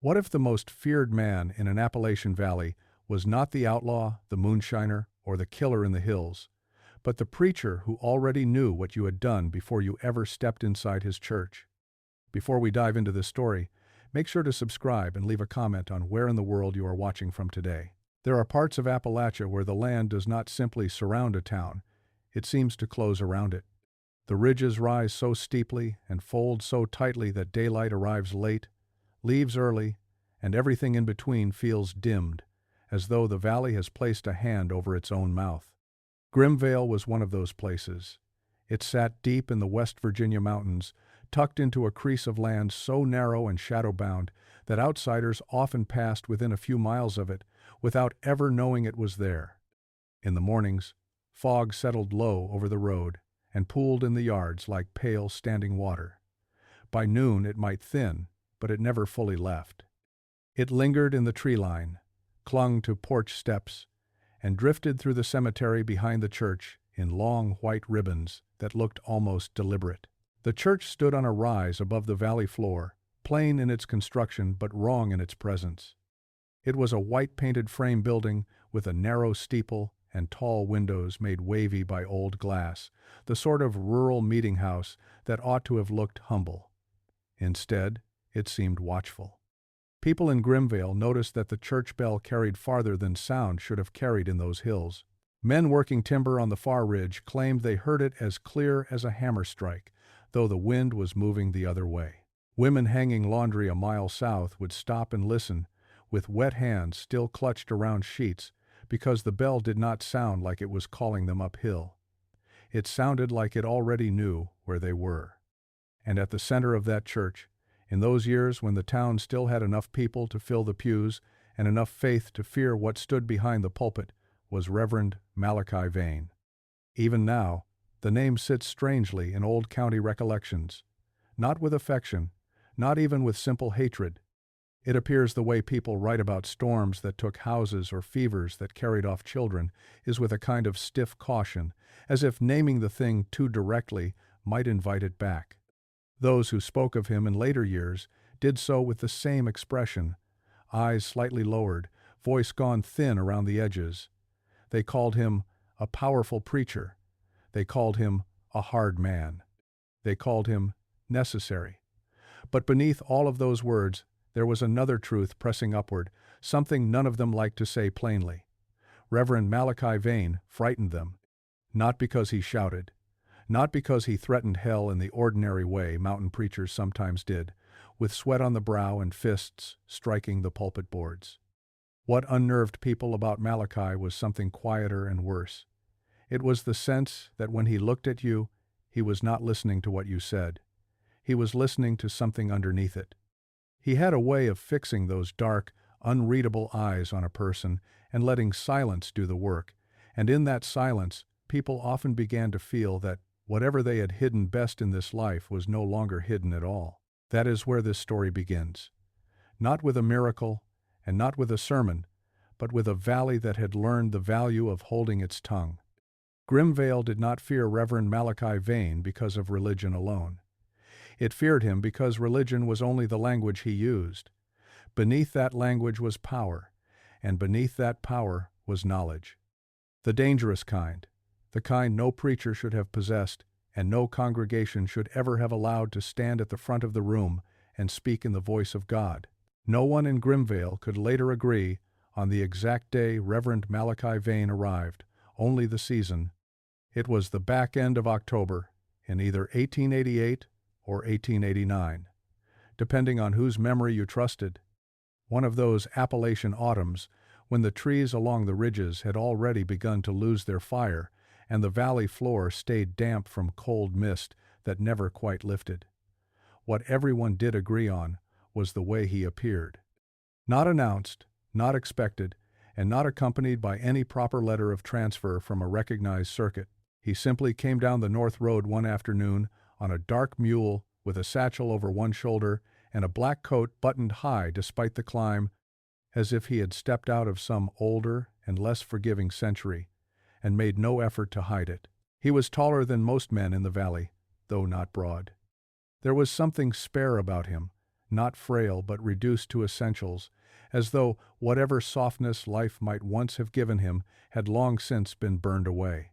What if the most feared man in an Appalachian valley was not the outlaw, the moonshiner, or the killer in the hills, but the preacher who already knew what you had done before you ever stepped inside his church? Before we dive into this story, make sure to subscribe and leave a comment on where in the world you are watching from today. There are parts of Appalachia where the land does not simply surround a town, it seems to close around it. The ridges rise so steeply and fold so tightly that daylight arrives late, leaves early, and everything in between feels dimmed, as though the valley has placed a hand over its own mouth. Grimvale was one of those places. It sat deep in the West Virginia mountains, tucked into a crease of land so narrow and shadow-bound that outsiders often passed within a few miles of it without ever knowing it was there. In the mornings, fog settled low over the road and pooled in the yards like pale standing water. By noon it might thin, but it never fully left. It lingered in the tree line, clung to porch steps, and drifted through the cemetery behind the church in long white ribbons that looked almost deliberate. The church stood on a rise above the valley floor, plain in its construction but wrong in its presence. It was a white-painted frame building with a narrow steeple and tall windows made wavy by old glass, the sort of rural meeting house that ought to have looked humble. Instead, it seemed watchful. People in Grimvale noticed that the church bell carried farther than sound should have carried in those hills. Men working timber on the far ridge claimed they heard it as clear as a hammer strike, though the wind was moving the other way. Women hanging laundry a mile south would stop and listen, with wet hands still clutched around sheets, because the bell did not sound like it was calling them uphill. It sounded like it already knew where they were. And at the center of that church, in those years when the town still had enough people to fill the pews and enough faith to fear what stood behind the pulpit, was Reverend Malachi Vane. Even now, the name sits strangely in old county recollections, not with affection, not even with simple hatred. It appears the way people write about storms that took houses or fevers that carried off children is with a kind of stiff caution, as if naming the thing too directly might invite it back. Those who spoke of him in later years did so with the same expression, eyes slightly lowered, voice gone thin around the edges. They called him a powerful preacher. They called him a hard man. They called him necessary. But beneath all of those words, there was another truth pressing upward, something none of them liked to say plainly. Reverend Malachi Vane frightened them, not because he shouted, not because he threatened hell in the ordinary way mountain preachers sometimes did, with sweat on the brow and fists striking the pulpit boards. What unnerved people about Malachi was something quieter and worse. It was the sense that when he looked at you, he was not listening to what you said. He was listening to something underneath it. He had a way of fixing those dark, unreadable eyes on a person and letting silence do the work, and in that silence, people often began to feel that whatever they had hidden best in this life was no longer hidden at all. That is where this story begins. Not with a miracle, and not with a sermon, but with a valley that had learned the value of holding its tongue. Grimvale did not fear Reverend Malachi Vane because of religion alone. It feared him because religion was only the language he used. Beneath that language was power, and beneath that power was knowledge. The dangerous kind, the kind no preacher should have possessed, and no congregation should ever have allowed to stand at the front of the room and speak in the voice of God. No one in Grimvale could later agree on the exact day Reverend Malachi Vane arrived, only the season. It was the back end of October in either 1888 or 1889, depending on whose memory you trusted. One of those Appalachian autumns when the trees along the ridges had already begun to lose their fire and the valley floor stayed damp from cold mist that never quite lifted. What everyone did agree on was the way he appeared. Not announced, not expected, and not accompanied by any proper letter of transfer from a recognized circuit. He simply came down the north road one afternoon on a dark mule with a satchel over one shoulder and a black coat buttoned high despite the climb, as if he had stepped out of some older and less forgiving century, and made no effort to hide it. He was taller than most men in the valley, though not broad. There was something spare about him, not frail but reduced to essentials, as though whatever softness life might once have given him had long since been burned away.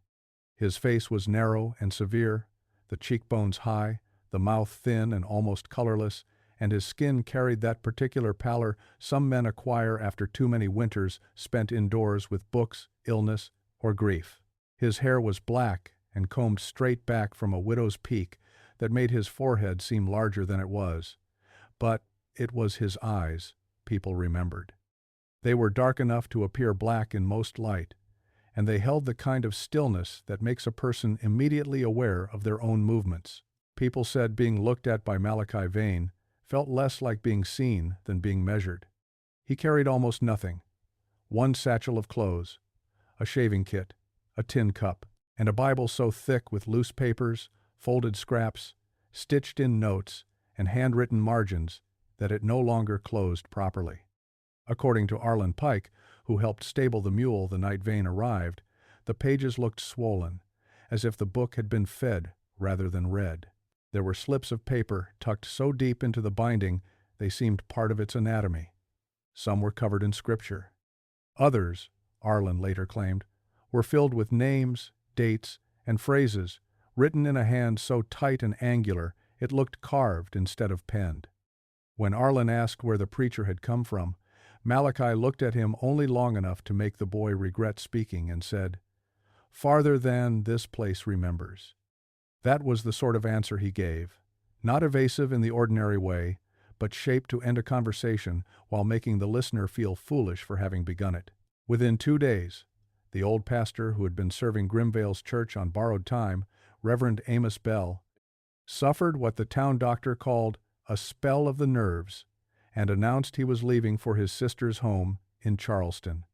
His face was narrow and severe, the cheekbones high, the mouth thin and almost colorless, and his skin carried that particular pallor some men acquire after too many winters spent indoors with books, illness, or grief. His hair was black and combed straight back from a widow's peak that made his forehead seem larger than it was. But it was his eyes, people remembered. They were dark enough to appear black in most light, and they held the kind of stillness that makes a person immediately aware of their own movements. People said being looked at by Malachi Vane felt less like being seen than being measured. He carried almost nothing: one satchel of clothes, a shaving kit, a tin cup, and a Bible so thick with loose papers, folded scraps, stitched-in notes, and handwritten margins that it no longer closed properly. According to Arlen Pike, who helped stable the mule the night Vane arrived, the pages looked swollen, as if the book had been fed rather than read. There were slips of paper tucked so deep into the binding they seemed part of its anatomy. Some were covered in scripture. Others, Arlen later claimed, were filled with names, dates, and phrases written in a hand so tight and angular it looked carved instead of penned. When Arlen asked where the preacher had come from, Malachi looked at him only long enough to make the boy regret speaking and said, "Farther than this place remembers." That was the sort of answer he gave, not evasive in the ordinary way, but shaped to end a conversation while making the listener feel foolish for having begun it. Within 2 days, the old pastor who had been serving Grimvale's church on borrowed time, Reverend Amos Bell, suffered what the town doctor called a spell of the nerves and announced he was leaving for his sister's home in Charleston.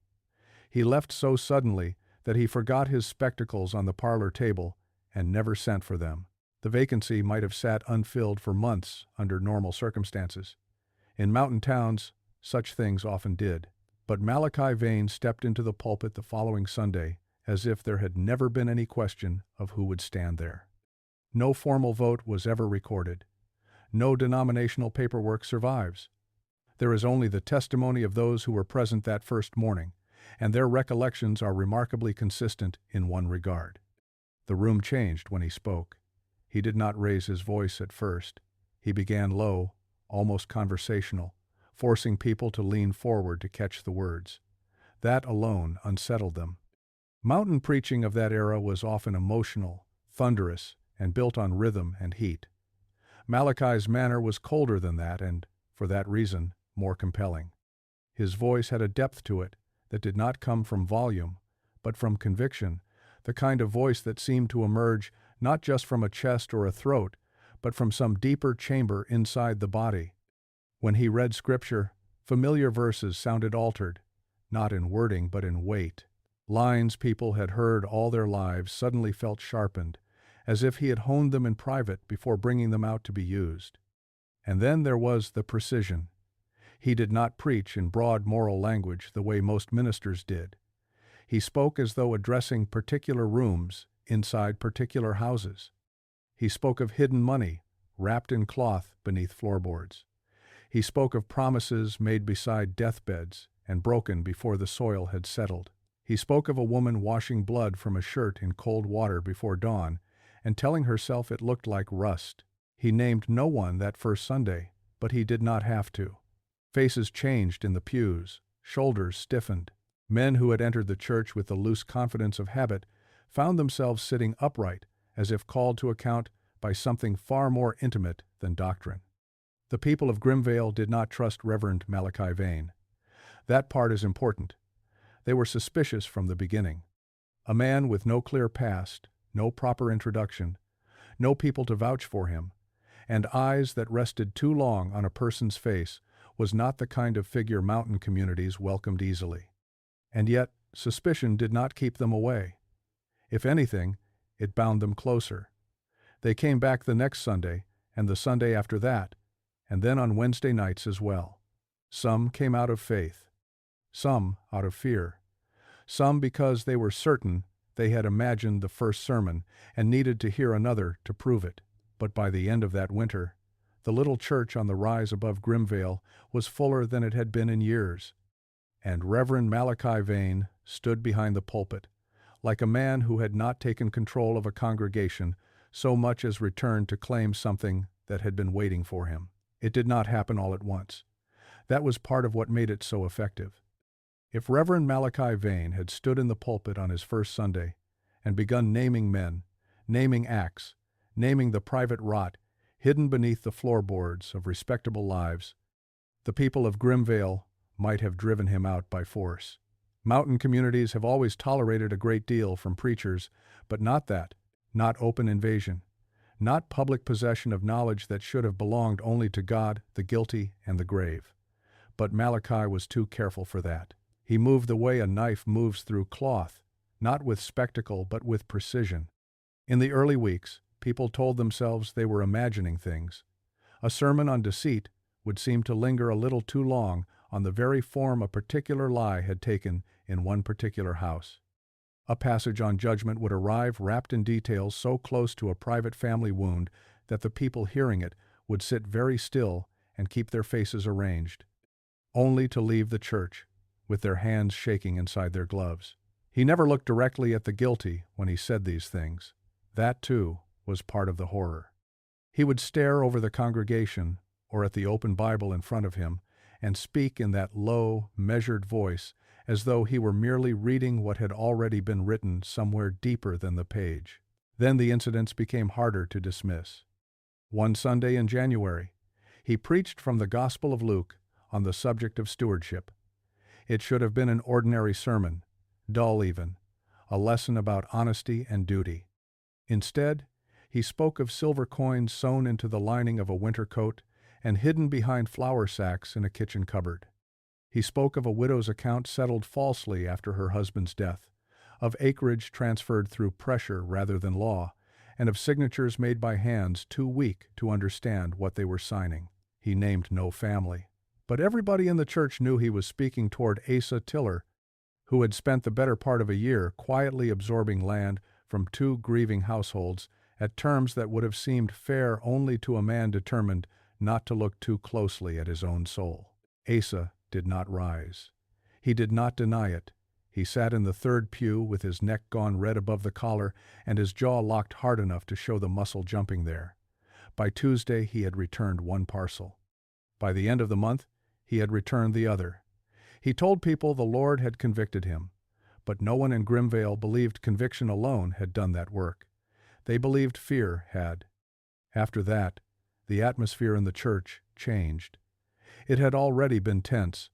He left so suddenly that he forgot his spectacles on the parlor table and never sent for them. The vacancy might have sat unfilled for months under normal circumstances. In mountain towns, such things often did. But Malachi Vane stepped into the pulpit the following Sunday as if there had never been any question of who would stand there. No formal vote was ever recorded. No denominational paperwork survives. There is only the testimony of those who were present that first morning, and their recollections are remarkably consistent in one regard. The room changed when he spoke. He did not raise his voice at first. He began low, almost conversational, forcing people to lean forward to catch the words. That alone unsettled them. Mountain preaching of that era was often emotional, thunderous, and built on rhythm and heat. Malachi's manner was colder than that and, for that reason, more compelling. His voice had a depth to it that did not come from volume, but from conviction, the kind of voice that seemed to emerge not just from a chest or a throat, but from some deeper chamber inside the body. When he read scripture, familiar verses sounded altered, not in wording but in weight. Lines people had heard all their lives suddenly felt sharpened, as if he had honed them in private before bringing them out to be used. And then there was the precision. He did not preach in broad moral language the way most ministers did. He spoke as though addressing particular rooms inside particular houses. He spoke of hidden money, wrapped in cloth beneath floorboards. He spoke of promises made beside deathbeds and broken before the soil had settled. He spoke of a woman washing blood from a shirt in cold water before dawn and telling herself it looked like rust. He named no one that first Sunday, but he did not have to. Faces changed in the pews, shoulders stiffened. Men who had entered the church with the loose confidence of habit found themselves sitting upright as if called to account by something far more intimate than doctrine. The people of Grimvale did not trust Reverend Malachi Vane. That part is important. They were suspicious from the beginning. A man with no clear past, no proper introduction, no people to vouch for him, and eyes that rested too long on a person's face was not the kind of figure mountain communities welcomed easily. And yet, suspicion did not keep them away. If anything, it bound them closer. They came back the next Sunday, and the Sunday after that, and then on Wednesday nights as well. Some came out of faith, some out of fear, some because they were certain they had imagined the first sermon and needed to hear another to prove it. But by the end of that winter, The little church on the rise above Grimvale was fuller than it had been in years, and Reverend Malachi Vane stood behind the pulpit, like a man who had not taken control of a congregation so much as returned to claim something that had been waiting for him. It did not happen all at once. That was part of what made it so effective. If Reverend Malachi Vane had stood in the pulpit on his first Sunday and begun naming men, naming acts, naming the private rot hidden beneath the floorboards of respectable lives, the people of Grimvale might have driven him out by force. Mountain communities have always tolerated a great deal from preachers, but not that, not open invasion, not public possession of knowledge that should have belonged only to God, the guilty, and the grave. But Malachi was too careful for that. He moved the way a knife moves through cloth, not with spectacle but with precision. In the early weeks, people told themselves they were imagining things. A sermon on deceit would seem to linger a little too long on the very form a particular lie had taken in one particular house. A passage on judgment would arrive wrapped in details so close to a private family wound that the people hearing it would sit very still and keep their faces arranged, only to leave the church with their hands shaking inside their gloves. He never looked directly at the guilty when he said these things. That, too, was part of the horror. He would stare over the congregation or at the open Bible in front of him and speak in that low, measured voice as though he were merely reading what had already been written somewhere deeper than the page. Then the incidents became harder to dismiss. One Sunday in January, he preached from the Gospel of Luke on the subject of stewardship. It should have been an ordinary sermon, dull even, a lesson about honesty and duty. Instead, he spoke of silver coins sewn into the lining of a winter coat and hidden behind flour sacks in a kitchen cupboard. He spoke of a widow's account settled falsely after her husband's death, of acreage transferred through pressure rather than law, and of signatures made by hands too weak to understand what they were signing. He named no family, but everybody in the church knew he was speaking toward Asa Tiller, who had spent the better part of a year quietly absorbing land from two grieving households at terms that would have seemed fair only to a man determined not to look too closely at his own soul. Asa did not rise. He did not deny it. He sat in the third pew with his neck gone red above the collar and his jaw locked hard enough to show the muscle jumping there. By Tuesday he had returned one parcel. By the end of the month he had returned the other. He told people the Lord had convicted him, but no one in Grimvale believed conviction alone had done that work. They believed fear had. After that, the atmosphere in the church changed. It had already been tense.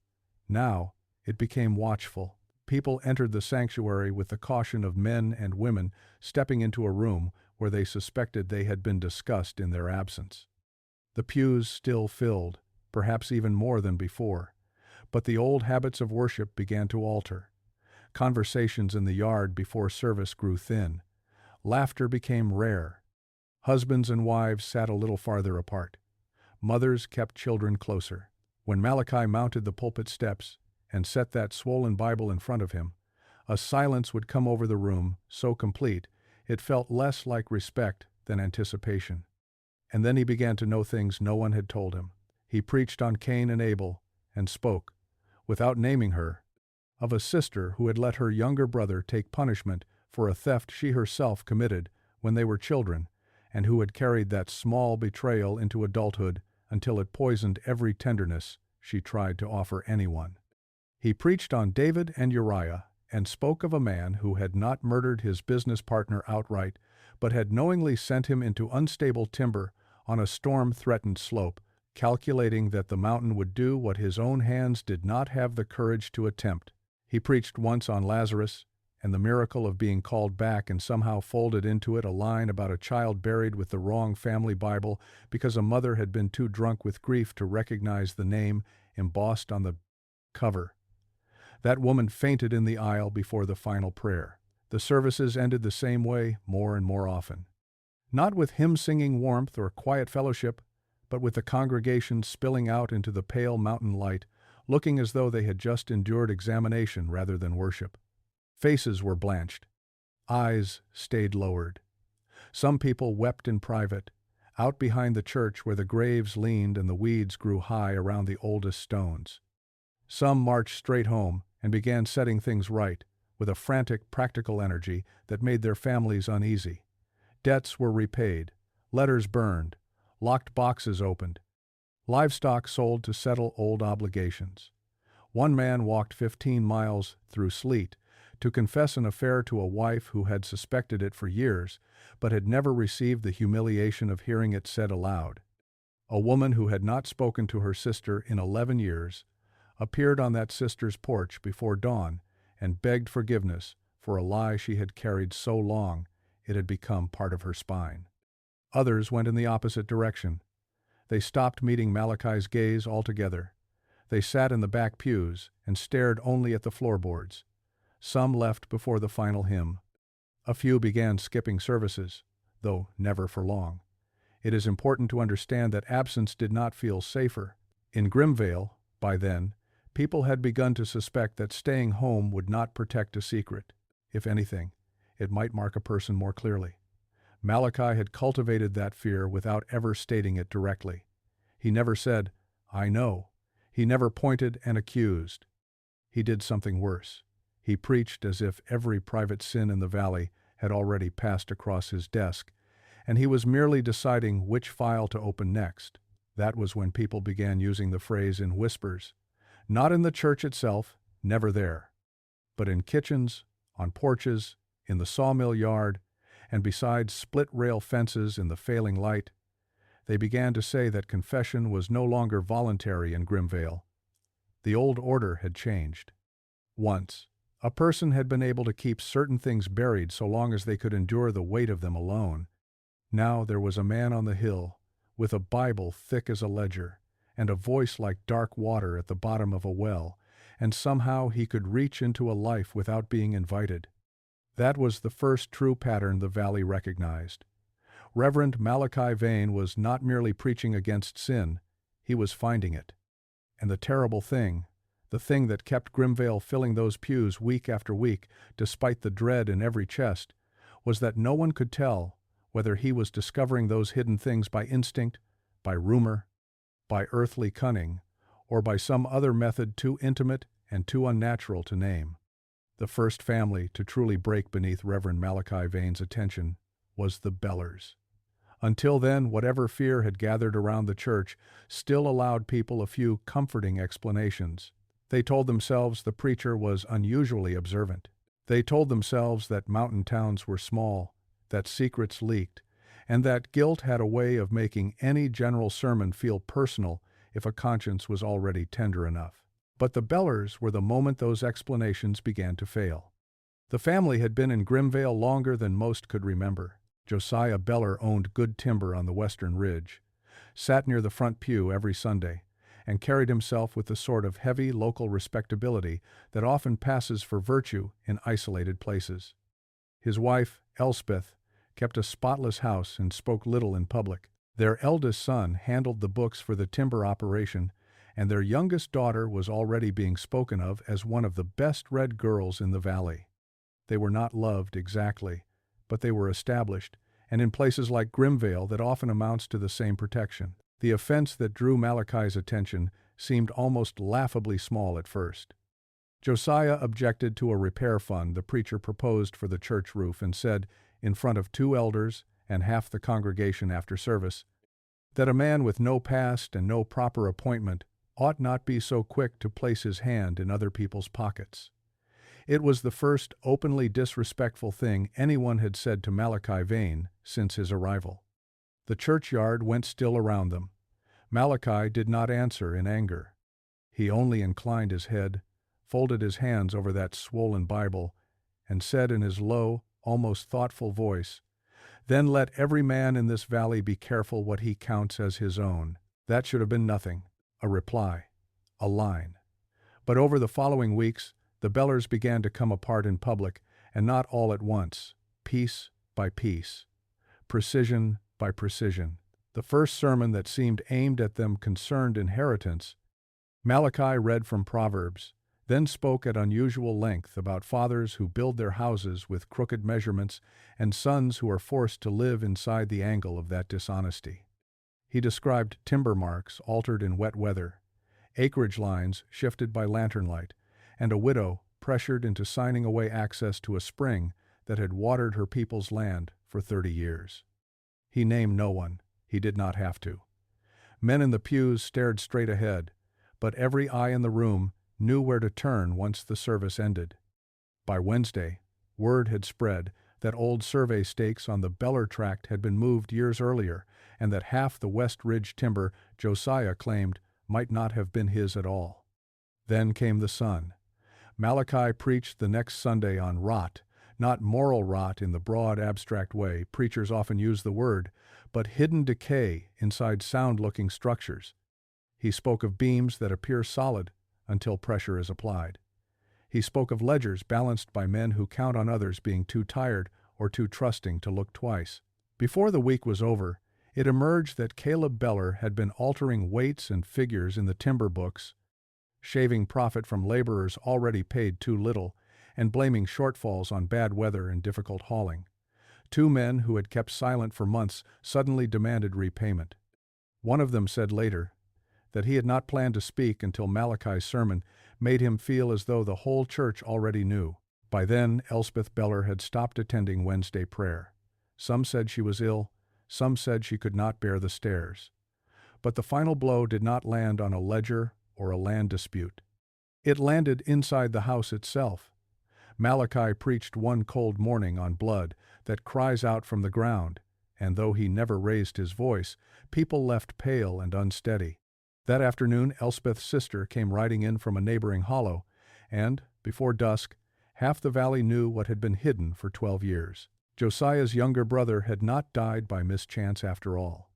Now it became watchful. People entered the sanctuary with the caution of men and women stepping into a room where they suspected they had been discussed in their absence. The pews still filled, perhaps even more than before, but the old habits of worship began to alter. Conversations in the yard before service grew thin. Laughter became rare. Husbands and wives sat a little farther apart. Mothers kept children closer. When Malachi mounted the pulpit steps and set that swollen Bible in front of him, a silence would come over the room so complete it felt less like respect than anticipation. And then he began to know things no one had told him. He preached on Cain and Abel and spoke, without naming her, of a sister who had let her younger brother take punishment for a theft she herself committed when they were children, and who had carried that small betrayal into adulthood until it poisoned every tenderness she tried to offer anyone. He preached on David and Uriah and spoke of a man who had not murdered his business partner outright, but had knowingly sent him into unstable timber on a storm-threatened slope, calculating that the mountain would do what his own hands did not have the courage to attempt. He preached once on Lazarus and the miracle of being called back and somehow folded into it a line about a child buried with the wrong family Bible because a mother had been too drunk with grief to recognize the name embossed on the cover. That woman fainted in the aisle before the final prayer. The services ended the same way more and more often. Not with hymn-singing warmth or quiet fellowship, but with the congregation spilling out into the pale mountain light, looking as though they had just endured examination rather than worship. Faces were blanched. Eyes stayed lowered. Some people wept in private. out behind the church where the graves leaned and the weeds grew high around the oldest stones. Some marched straight home and began setting things right, with a frantic, practical energy that made their families uneasy. Debts were repaid, letters burned, locked boxes opened, livestock sold to settle old obligations. One man walked 15 miles through sleet to confess an affair to a wife who had suspected it for years, but had never received the humiliation of hearing it said aloud. A woman who had not spoken to her sister in 11 years appeared on that sister's porch before dawn and begged forgiveness for a lie she had carried so long it had become part of her spine. Others went in the opposite direction. They stopped meeting Malachi's gaze altogether. They sat in the back pews and stared only at the floorboards. Some left before the final hymn. A few began skipping services, though never for long. It is important to understand that absence did not feel safer. In Grimvale, by then, people had begun to suspect that staying home would not protect a secret. If anything, it might mark a person more clearly. Malachi had cultivated that fear without ever stating it directly. He never said, "I know." He never pointed and accused. He did something worse. He preached as if every private sin in the valley had already passed across his desk, and he was merely deciding which file to open next. That was when people began using the phrase in whispers, not in the church itself, never there, but in kitchens, on porches, in the sawmill yard, and beside split-rail fences in the failing light. They began to say that confession was no longer voluntary in Grimvale. The old order had changed. Once, a person had been able to keep certain things buried so long as they could endure the weight of them alone. Now there was a man on the hill, with a Bible thick as a ledger, and a voice like dark water at the bottom of a well, and somehow he could reach into a life without being invited. That was the first true pattern the valley recognized. Reverend Malachi Vane was not merely preaching against sin, he was finding it. And the terrible thing, the thing that kept Grimvale filling those pews week after week, despite the dread in every chest, was that no one could tell whether he was discovering those hidden things by instinct, by rumor, by earthly cunning, or by some other method too intimate and too unnatural to name. The first family to truly break beneath Reverend Malachi Vane's attention was the Bellers. Until then, whatever fear had gathered around the church still allowed people a few comforting explanations. They told themselves the preacher was unusually observant. They told themselves that mountain towns were small, that secrets leaked, and that guilt had a way of making any general sermon feel personal if a conscience was already tender enough. But the Bellers were the moment those explanations began to fail. The family had been in Grimvale longer than most could remember. Josiah Beller owned good timber on the western ridge, sat near the front pew every Sunday, and carried himself with the sort of heavy local respectability that often passes for virtue in isolated places. His wife, Elspeth, kept a spotless house and spoke little in public. Their eldest son handled the books for the timber operation, and their youngest daughter was already being spoken of as one of the best-read girls in the valley. They were not loved exactly, but they were established, and in places like Grimvale that often amounts to the same protection. The offense that drew Malachi's attention seemed almost laughably small at first. Josiah objected to a repair fund the preacher proposed for the church roof and said, in front of 2 elders and half the congregation after service, that a man with no past and no proper appointment ought not be so quick to place his hand in other people's pockets. It was the first openly disrespectful thing anyone had said to Malachi Vane since his arrival. The churchyard went still around them. Malachi did not answer in anger. He only inclined his head, folded his hands over that swollen Bible, and said in his low, almost thoughtful voice, "Then let every man in this valley be careful what he counts as his own." That should have been nothing, a reply, a line. But over the following weeks, the Bellers began to come apart in public, and not all at once, piece by piece, precision by precision. The first sermon that seemed aimed at them concerned inheritance. Malachi read from Proverbs, then spoke at unusual length about fathers who build their houses with crooked measurements and sons who are forced to live inside the angle of that dishonesty. He described timber marks altered in wet weather, acreage lines shifted by lantern light, and a widow pressured into signing away access to a spring that had watered her people's land for 30 years. He named no one. He did not have to. Men in the pews stared straight ahead, but every eye in the room knew where to turn once the service ended. By Wednesday, word had spread that old survey stakes on the Beller tract had been moved years earlier, and that half the West Ridge timber Josiah claimed might not have been his at all. Then came the sun. Malachi preached the next Sunday on rot, not moral rot in the broad abstract way preachers often use the word, but hidden decay inside sound-looking structures. He spoke of beams that appear solid until pressure is applied. He spoke of ledgers balanced by men who count on others being too tired or too trusting to look twice. Before the week was over, it emerged that Caleb Beller had been altering weights and figures in the timber books, shaving profit from laborers already paid too little, and blaming shortfalls on bad weather and difficult hauling. 2 men who had kept silent for months suddenly demanded repayment. One of them said later that he had not planned to speak until Malachi's sermon made him feel as though the whole church already knew. By then, Elspeth Beller had stopped attending Wednesday prayer. Some said she was ill, some said she could not bear the stairs. But the final blow did not land on a ledger or a land dispute. It landed inside the house itself. Malachi preached one cold morning on blood that cries out from the ground, and though he never raised his voice, people left pale and unsteady. That afternoon, Elspeth's sister came riding in from a neighboring hollow, and, before dusk, half the valley knew what had been hidden for 12 years. Josiah's younger brother had not died by mischance after all.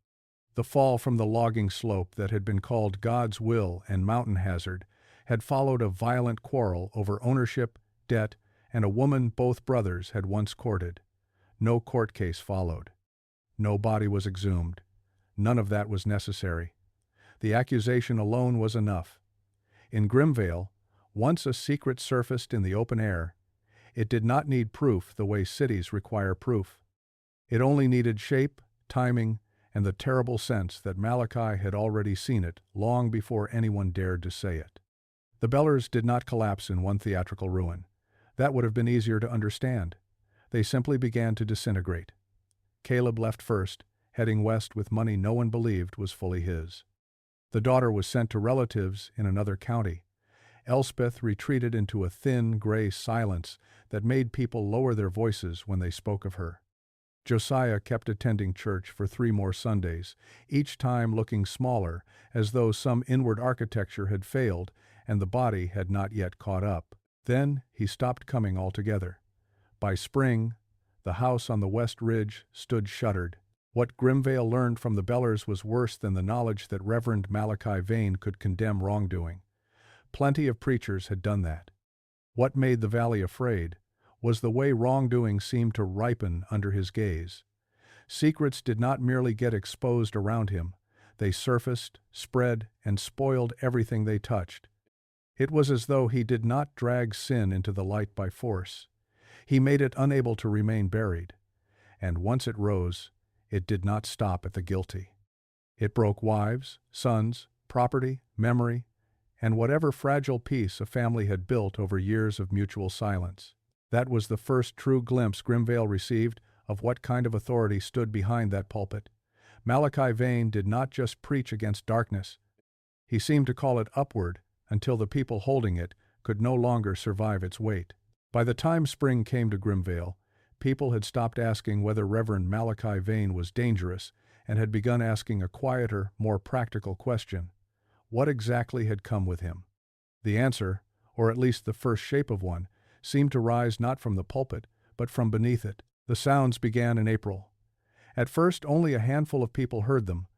The fall from the logging slope that had been called God's will and mountain hazard had followed a violent quarrel over ownership, debt, and a woman both brothers had once courted. No court case followed. No body was exhumed. None of that was necessary. The accusation alone was enough. In Grimvale, once a secret surfaced in the open air, it did not need proof the way cities require proof. It only needed shape, timing, and the terrible sense that Malachi had already seen it long before anyone dared to say it. The Bellers did not collapse in one theatrical ruin. That would have been easier to understand. They simply began to disintegrate. Caleb left first, heading west with money no one believed was fully his. The daughter was sent to relatives in another county. Elspeth retreated into a thin, gray silence that made people lower their voices when they spoke of her. Josiah kept attending church for 3 more Sundays, each time looking smaller, as though some inward architecture had failed and the body had not yet caught up. Then he stopped coming altogether. By spring, the house on the West Ridge stood shuttered. What Grimvale learned from the Bellers was worse than the knowledge that Reverend Malachi Vane could condemn wrongdoing. Plenty of preachers had done that. What made the valley afraid was the way wrongdoing seemed to ripen under his gaze. Secrets did not merely get exposed around him. They surfaced, spread, and spoiled everything they touched. It was as though he did not drag sin into the light by force. He made it unable to remain buried. And once it rose, it did not stop at the guilty. It broke wives, sons, property, memory, and whatever fragile peace a family had built over years of mutual silence. That was the first true glimpse Grimvale received of what kind of authority stood behind that pulpit. Malachi Vane did not just preach against darkness. He seemed to call it upward until the people holding it could no longer survive its weight. By the time spring came to Grimvale, people had stopped asking whether Reverend Malachi Vane was dangerous and had begun asking a quieter, more practical question. What exactly had come with him? The answer, or at least the first shape of one, seemed to rise not from the pulpit, but from beneath it. The sounds began in April. At first, only a handful of people heard them,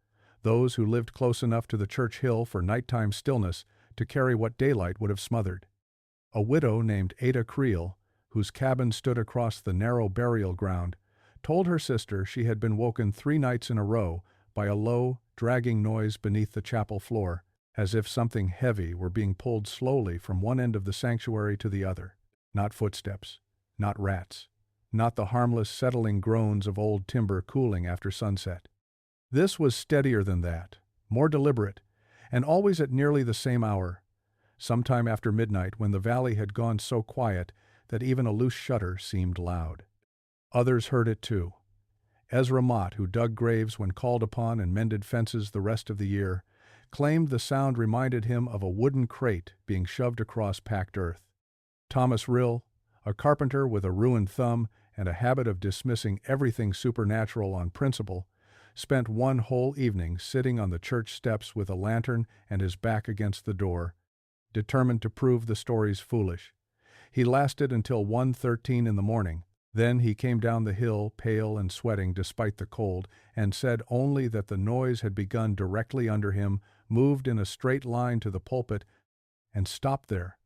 those who lived close enough to the church hill for nighttime stillness to carry what daylight would have smothered. A widow named Ada Creel, whose cabin stood across the narrow burial ground, told her sister she had been woken 3 nights in a row by a low, dragging noise beneath the chapel floor, as if something heavy were being pulled slowly from one end of the sanctuary to the other. Not footsteps, not rats, not the harmless settling groans of old timber cooling after sunset. This was steadier than that, more deliberate, and always at nearly the same hour, sometime after midnight when the valley had gone so quiet that even a loose shutter seemed loud. Others heard it too. Ezra Mott, who dug graves when called upon and mended fences the rest of the year, claimed the sound reminded him of a wooden crate being shoved across packed earth. Thomas Rill, a carpenter with a ruined thumb and a habit of dismissing everything supernatural on principle, spent one whole evening sitting on the church steps with a lantern and his back against the door, determined to prove the stories foolish. He lasted until 1:13 in the morning. Then he came down the hill, pale and sweating despite the cold, and said only that the noise had begun directly under him, moved in a straight line to the pulpit, and stopped there,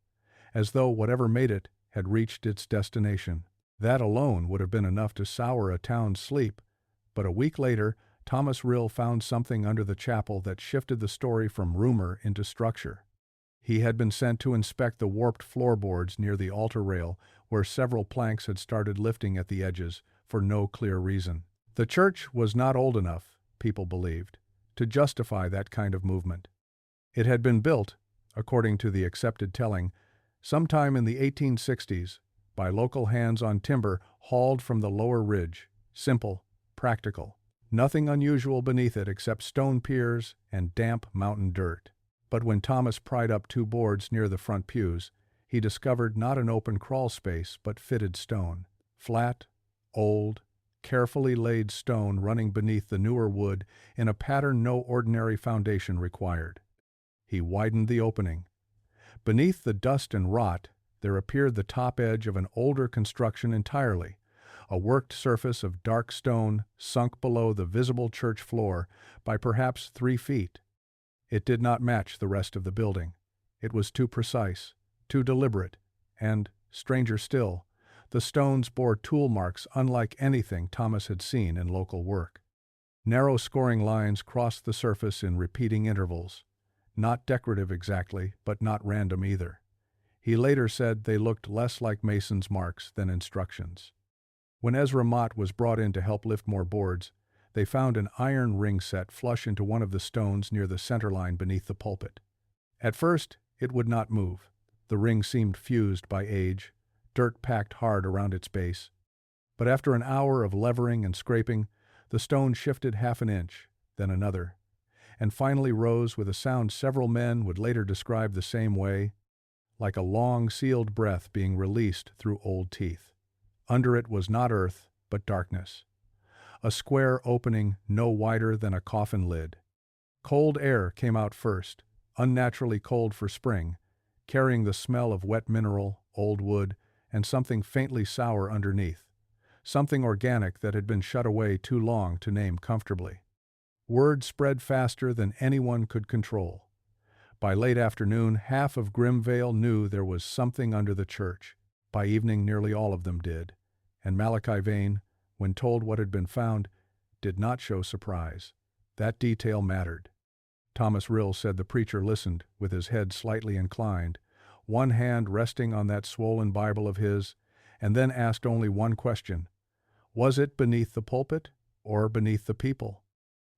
as though whatever made it had reached its destination. That alone would have been enough to sour a town's sleep, but a week later, Thomas Rill found something under the chapel that shifted the story from rumor into structure. He had been sent to inspect the warped floorboards near the altar rail, where several planks had started lifting at the edges, for no clear reason. The church was not old enough, people believed, to justify that kind of movement. It had been built, according to the accepted telling, sometime in the 1860s, by local hands on timber hauled from the lower ridge, simple, practical. Nothing unusual beneath it except stone piers and damp mountain dirt. But when Thomas pried up two boards near the front pews, he discovered not an open crawl space but fitted stone. Flat, old, carefully laid stone running beneath the newer wood in a pattern no ordinary foundation required. He widened the opening. Beneath the dust and rot, there appeared the top edge of an older construction entirely, a worked surface of dark stone sunk below the visible church floor by perhaps 3 feet. It did not match the rest of the building. It was too precise, too deliberate, and, stranger still, the stones bore tool marks unlike anything Thomas had seen in local work. Narrow scoring lines crossed the surface in repeating intervals, not decorative exactly, but not random either. He later said they looked less like mason's marks than instructions. When Ezra Mott was brought in to help lift more boards, they found an iron ring set flush into one of the stones near the center line beneath the pulpit. At first, it would not move. The ring seemed fused by age, dirt packed hard around its base. But after an hour of levering and scraping, the stone shifted half an inch, then another, and finally rose with a sound several men would later describe the same way, like a long sealed breath being released through old teeth. Under it was not earth, but darkness. A square opening no wider than a coffin lid. Cold air came out first, unnaturally cold for spring, carrying the smell of wet mineral, old wood, and something faintly sour underneath, something organic that had been shut away too long to name comfortably. Word spread faster than anyone could control. By late afternoon, half of Grimvale knew there was something under the church. By evening, nearly all of them did, and Malachi Vane, when told what had been found, did not show surprise. That detail mattered. Thomas Rill said the preacher listened with his head slightly inclined, one hand resting on that swollen Bible of his, and then asked only one question. Was it beneath the pulpit or beneath the people?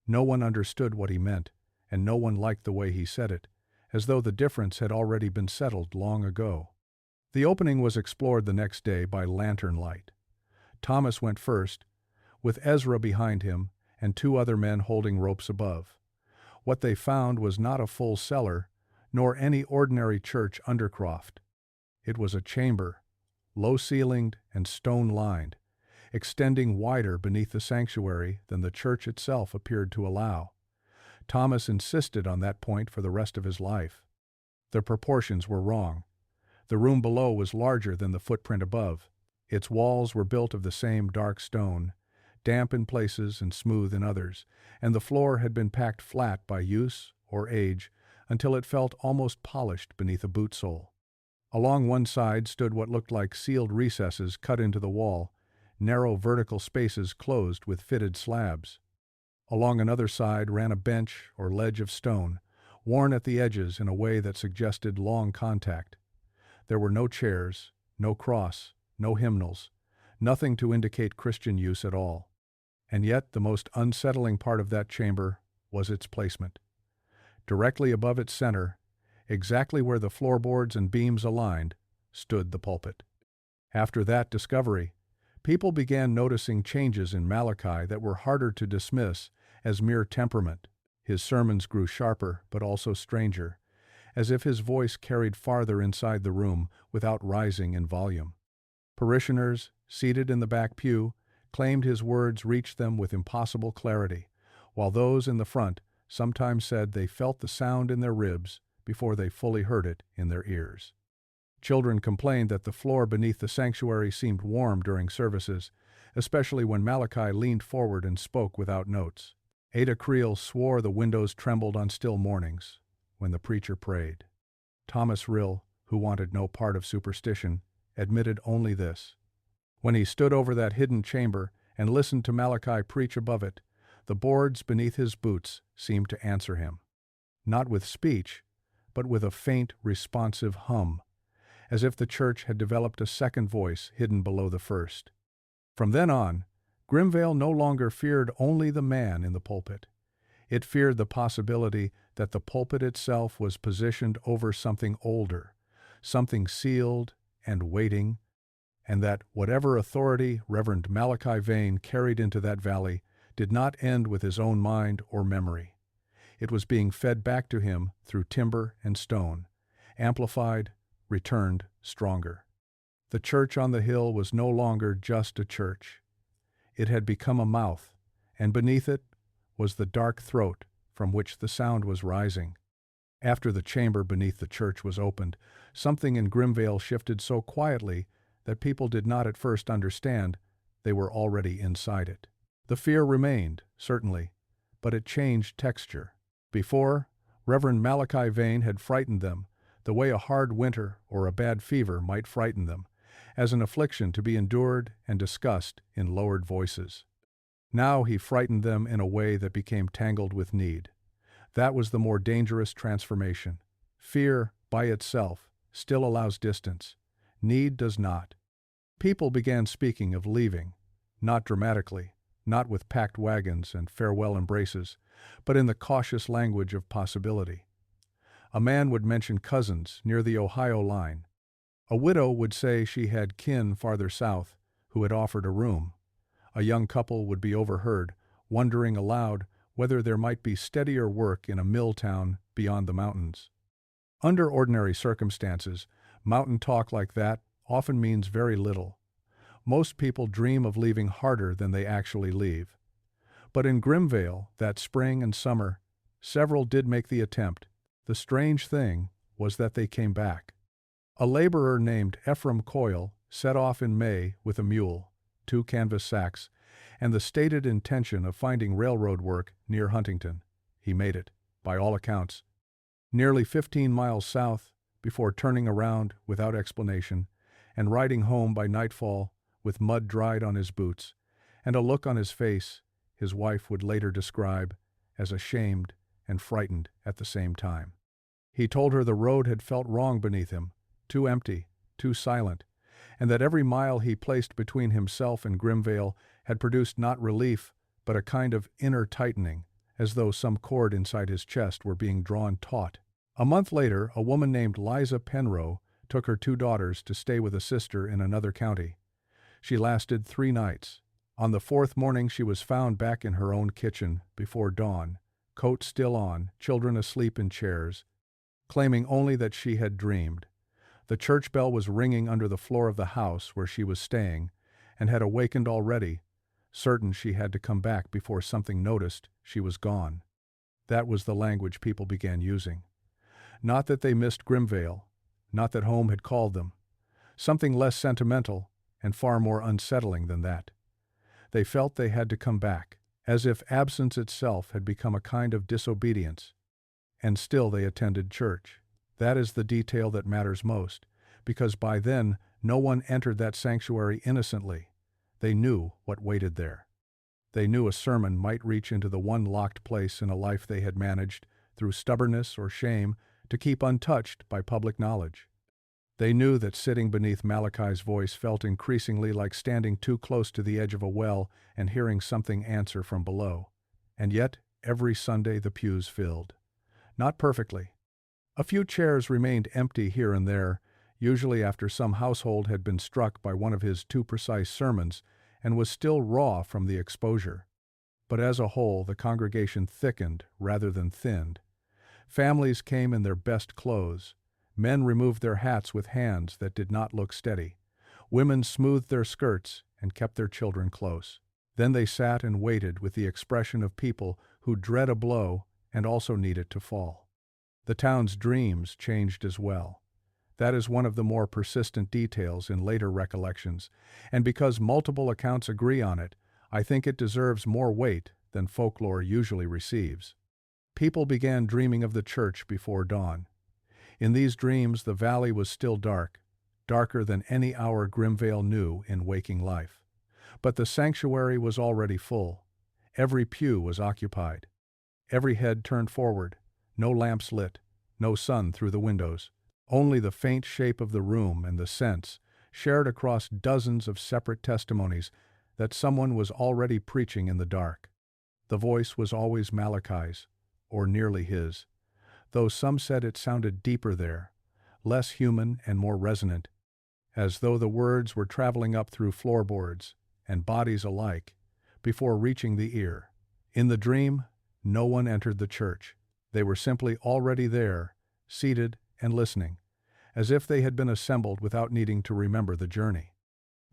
No one understood what he meant, and no one liked the way he said it, as though the difference had already been settled long ago. The opening was explored the next day by lantern light. Thomas went first, with Ezra behind him and 2 other men holding ropes above. What they found was not a full cellar, nor any ordinary church undercroft. It was a chamber, low-ceilinged and stone-lined, extending wider beneath the sanctuary than the church itself appeared to allow. Thomas insisted on that point for the rest of his life. The proportions were wrong. The room below was larger than the footprint above. Its walls were built of the same dark stone, damp in places and smooth in others, and the floor had been packed flat by use or age until it felt almost polished beneath a boot sole. Along one side stood what looked like sealed recesses cut into the wall, narrow vertical spaces closed with fitted slabs. Along another side ran a bench or ledge of stone, worn at the edges in a way that suggested long contact. There were no chairs, no cross, no hymnals, nothing to indicate Christian use at all. And yet the most unsettling part of that chamber was its placement. Directly above its center, exactly where the floorboards and beams aligned, stood the pulpit. After that discovery, people began noticing changes in Malachi that were harder to dismiss as mere temperament. His sermons grew sharper but also stranger, as if his voice carried farther inside the room without rising in volume. Parishioners, seated in the back pew, claimed his words reached them with impossible clarity, while those in the front sometimes said they felt the sound in their ribs before they fully heard it in their ears. Children complained that the floor beneath the sanctuary seemed warm during services, especially when Malachi leaned forward and spoke without notes. Ada Creel swore the windows trembled on still mornings when the preacher prayed. Thomas Rill, who wanted no part of superstition, admitted only this. When he stood over that hidden chamber and listened to Malachi preach above it, the boards beneath his boots seemed to answer him. Not with speech, but with a faint, responsive hum, as if the church had developed a second voice hidden below the first. From then on, Grimvale no longer feared only the man in the pulpit. It feared the possibility that the pulpit itself was positioned over something older, something sealed and waiting, and that whatever authority Reverend Malachi Vane carried into that valley did not end with his own mind or memory. It was being fed back to him through timber and stone, amplified, returned stronger. The church on the hill was no longer just a church. It had become a mouth, and beneath it was the dark throat from which the sound was rising. After the chamber beneath the church was opened, something in Grimvale shifted so quietly that people did not at first understand they were already inside it. The fear remained, certainly, but it changed texture. Before, Reverend Malachi Vane had frightened them the way a hard winter or a bad fever might frighten them, as an affliction to be endured and discussed in lowered voices. Now he frightened them in a way that became tangled with need. That was the more dangerous transformation. Fear, by itself, still allows distance. Need does not. People began speaking of leaving, not dramatically, not with packed wagons and farewell embraces, but in the cautious language of possibility. A man would mention cousins near the Ohio line. A widow would say she had kin farther south who had offered a room. A young couple would be overheard, wondering aloud whether there might be steadier work in a mill town beyond the mountains. Under ordinary circumstances, mountain talk like that often means very little. Most people dream of leaving harder than they actually leave. But in Grimvale, that spring and summer, several did make the attempt. The strange thing was that they came back. A laborer named Ephraim Coyle set off in May with a mule, 2 canvas sacks, and the stated intention of finding railroad work near Huntington. He made it, by all accounts, nearly 15 miles south before turning around without explanation and riding home by nightfall with mud dried on his boots and a look on his face his wife would later describe as ashamed and frightened at the same time. He told her the road had felt wrong beneath him, too empty, too silent, and that every mile he placed between himself and Grimvale had produced not relief, but a kind of inner tightening, as though some cord inside his chest were being drawn taut. A month later, a woman named Liza Penroe took her 2 daughters to stay with a sister in another county. She lasted 3 nights. On the 4th morning she was found back in her own kitchen before dawn, coat still on, children asleep in chairs, claiming only that she had dreamed. The church bell was ringing under the floor of the house where she was staying, and had awakened already, certain she had to come back before something noticed she was gone. That was the language people began using. Not that they missed Grimvale, not that home had called them. Something less sentimental and far more unsettling than that. They felt they had to come back, as if absence itself had become a kind of disobedience. And still they attended church. That is the detail that matters most, because by then no one entered that sanctuary innocently. They knew what waited there. They knew a sermon might reach into the one locked place in a life they had managed, through stubbornness or shame, to keep untouched by public knowledge. They knew that sitting beneath Malachi's voice felt increasingly like standing too close to the edge of a well and hearing something answer from below. And yet, every Sunday the pews filled. Not perfectly. A few chairs remained empty here and there, usually after some household had been struck by one of his too precise sermons and was still raw from the exposure. But as a whole, the congregation thickened rather than thinned. Families came in their best clothes. Men removed their hats with hands that did not look steady. Women smoothed their skirts and kept their children close. Then they sat and waited with the expression of people who dread a blow and also need it to fall. The town's dreams changed as well. That is one of the more persistent details in later recollections, and because multiple accounts agree on it, I think it deserves more weight than folklore usually receives. People began dreaming of the church before dawn. In these dreams, the valley was still dark, darker than any hour Grimvale knew in waking life. But the sanctuary was already full. Every pew was occupied. Every head turned forward. No lamps lit, no sun through the windows. Only the faint shape of the room and the sense, shared across dozens of separate testimonies, that someone was already preaching in the dark. The voice was always Malachi's, or nearly his, though some said it sounded deeper there, less human and more resonant, as though the words were traveling up through floorboards and bodies alike before reaching the ear. In the dream, no one entered the church. They were simply already there, seated and listening, as if they had been assembled without needing to remember the journey.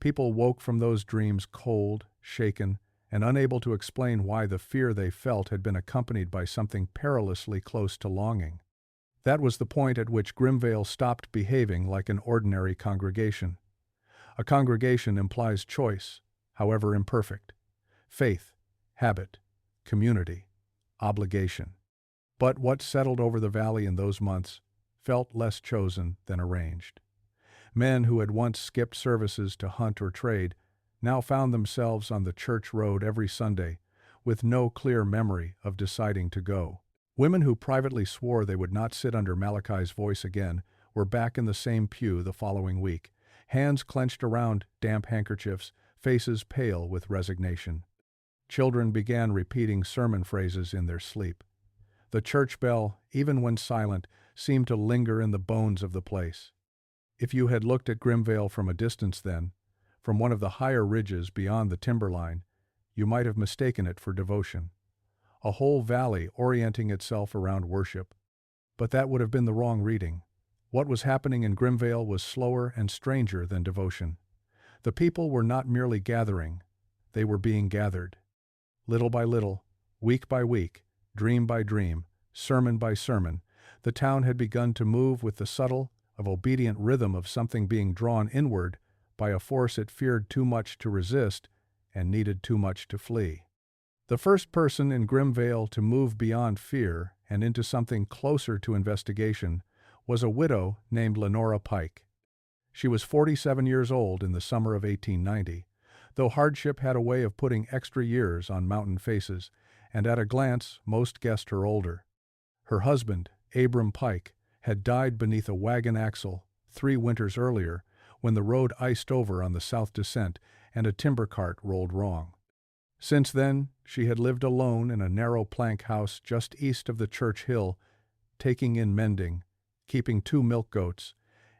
People woke from those dreams cold, shaken, and unable to explain why the fear they felt had been accompanied by something perilously close to longing. That was the point at which Grimvale stopped behaving like an ordinary congregation. A congregation implies choice, however imperfect, faith, habit, community, obligation. But what settled over the valley in those months felt less chosen than arranged. Men who had once skipped services to hunt or trade now found themselves on the church road every Sunday, with no clear memory of deciding to go. Women who privately swore they would not sit under Malachi's voice again were back in the same pew the following week, hands clenched around damp handkerchiefs, faces pale with resignation. Children began repeating sermon phrases in their sleep. The church bell, even when silent, seemed to linger in the bones of the place. If you had looked at Grimvale from a distance then, from one of the higher ridges beyond the timberline, you might have mistaken it for devotion. A whole valley orienting itself around worship. But that would have been the wrong reading. What was happening in Grimvale was slower and stranger than devotion. The people were not merely gathering, they were being gathered. Little by little, week by week, dream by dream, sermon by sermon, the town had begun to move with the subtle, obedient rhythm of something being drawn inward by a force it feared too much to resist and needed too much to flee. The first person in Grimvale to move beyond fear and into something closer to investigation was a widow named Lenora Pike. She was 47 years old in the summer of 1890, though hardship had a way of putting extra years on mountain faces, and at a glance most guessed her older. Her husband, Abram Pike, had died beneath a wagon axle 3 winters earlier when the road iced over on the south descent and a timber cart rolled wrong. Since then, she had lived alone in a narrow plank house just east of the church hill, taking in mending, keeping 2 milk goats,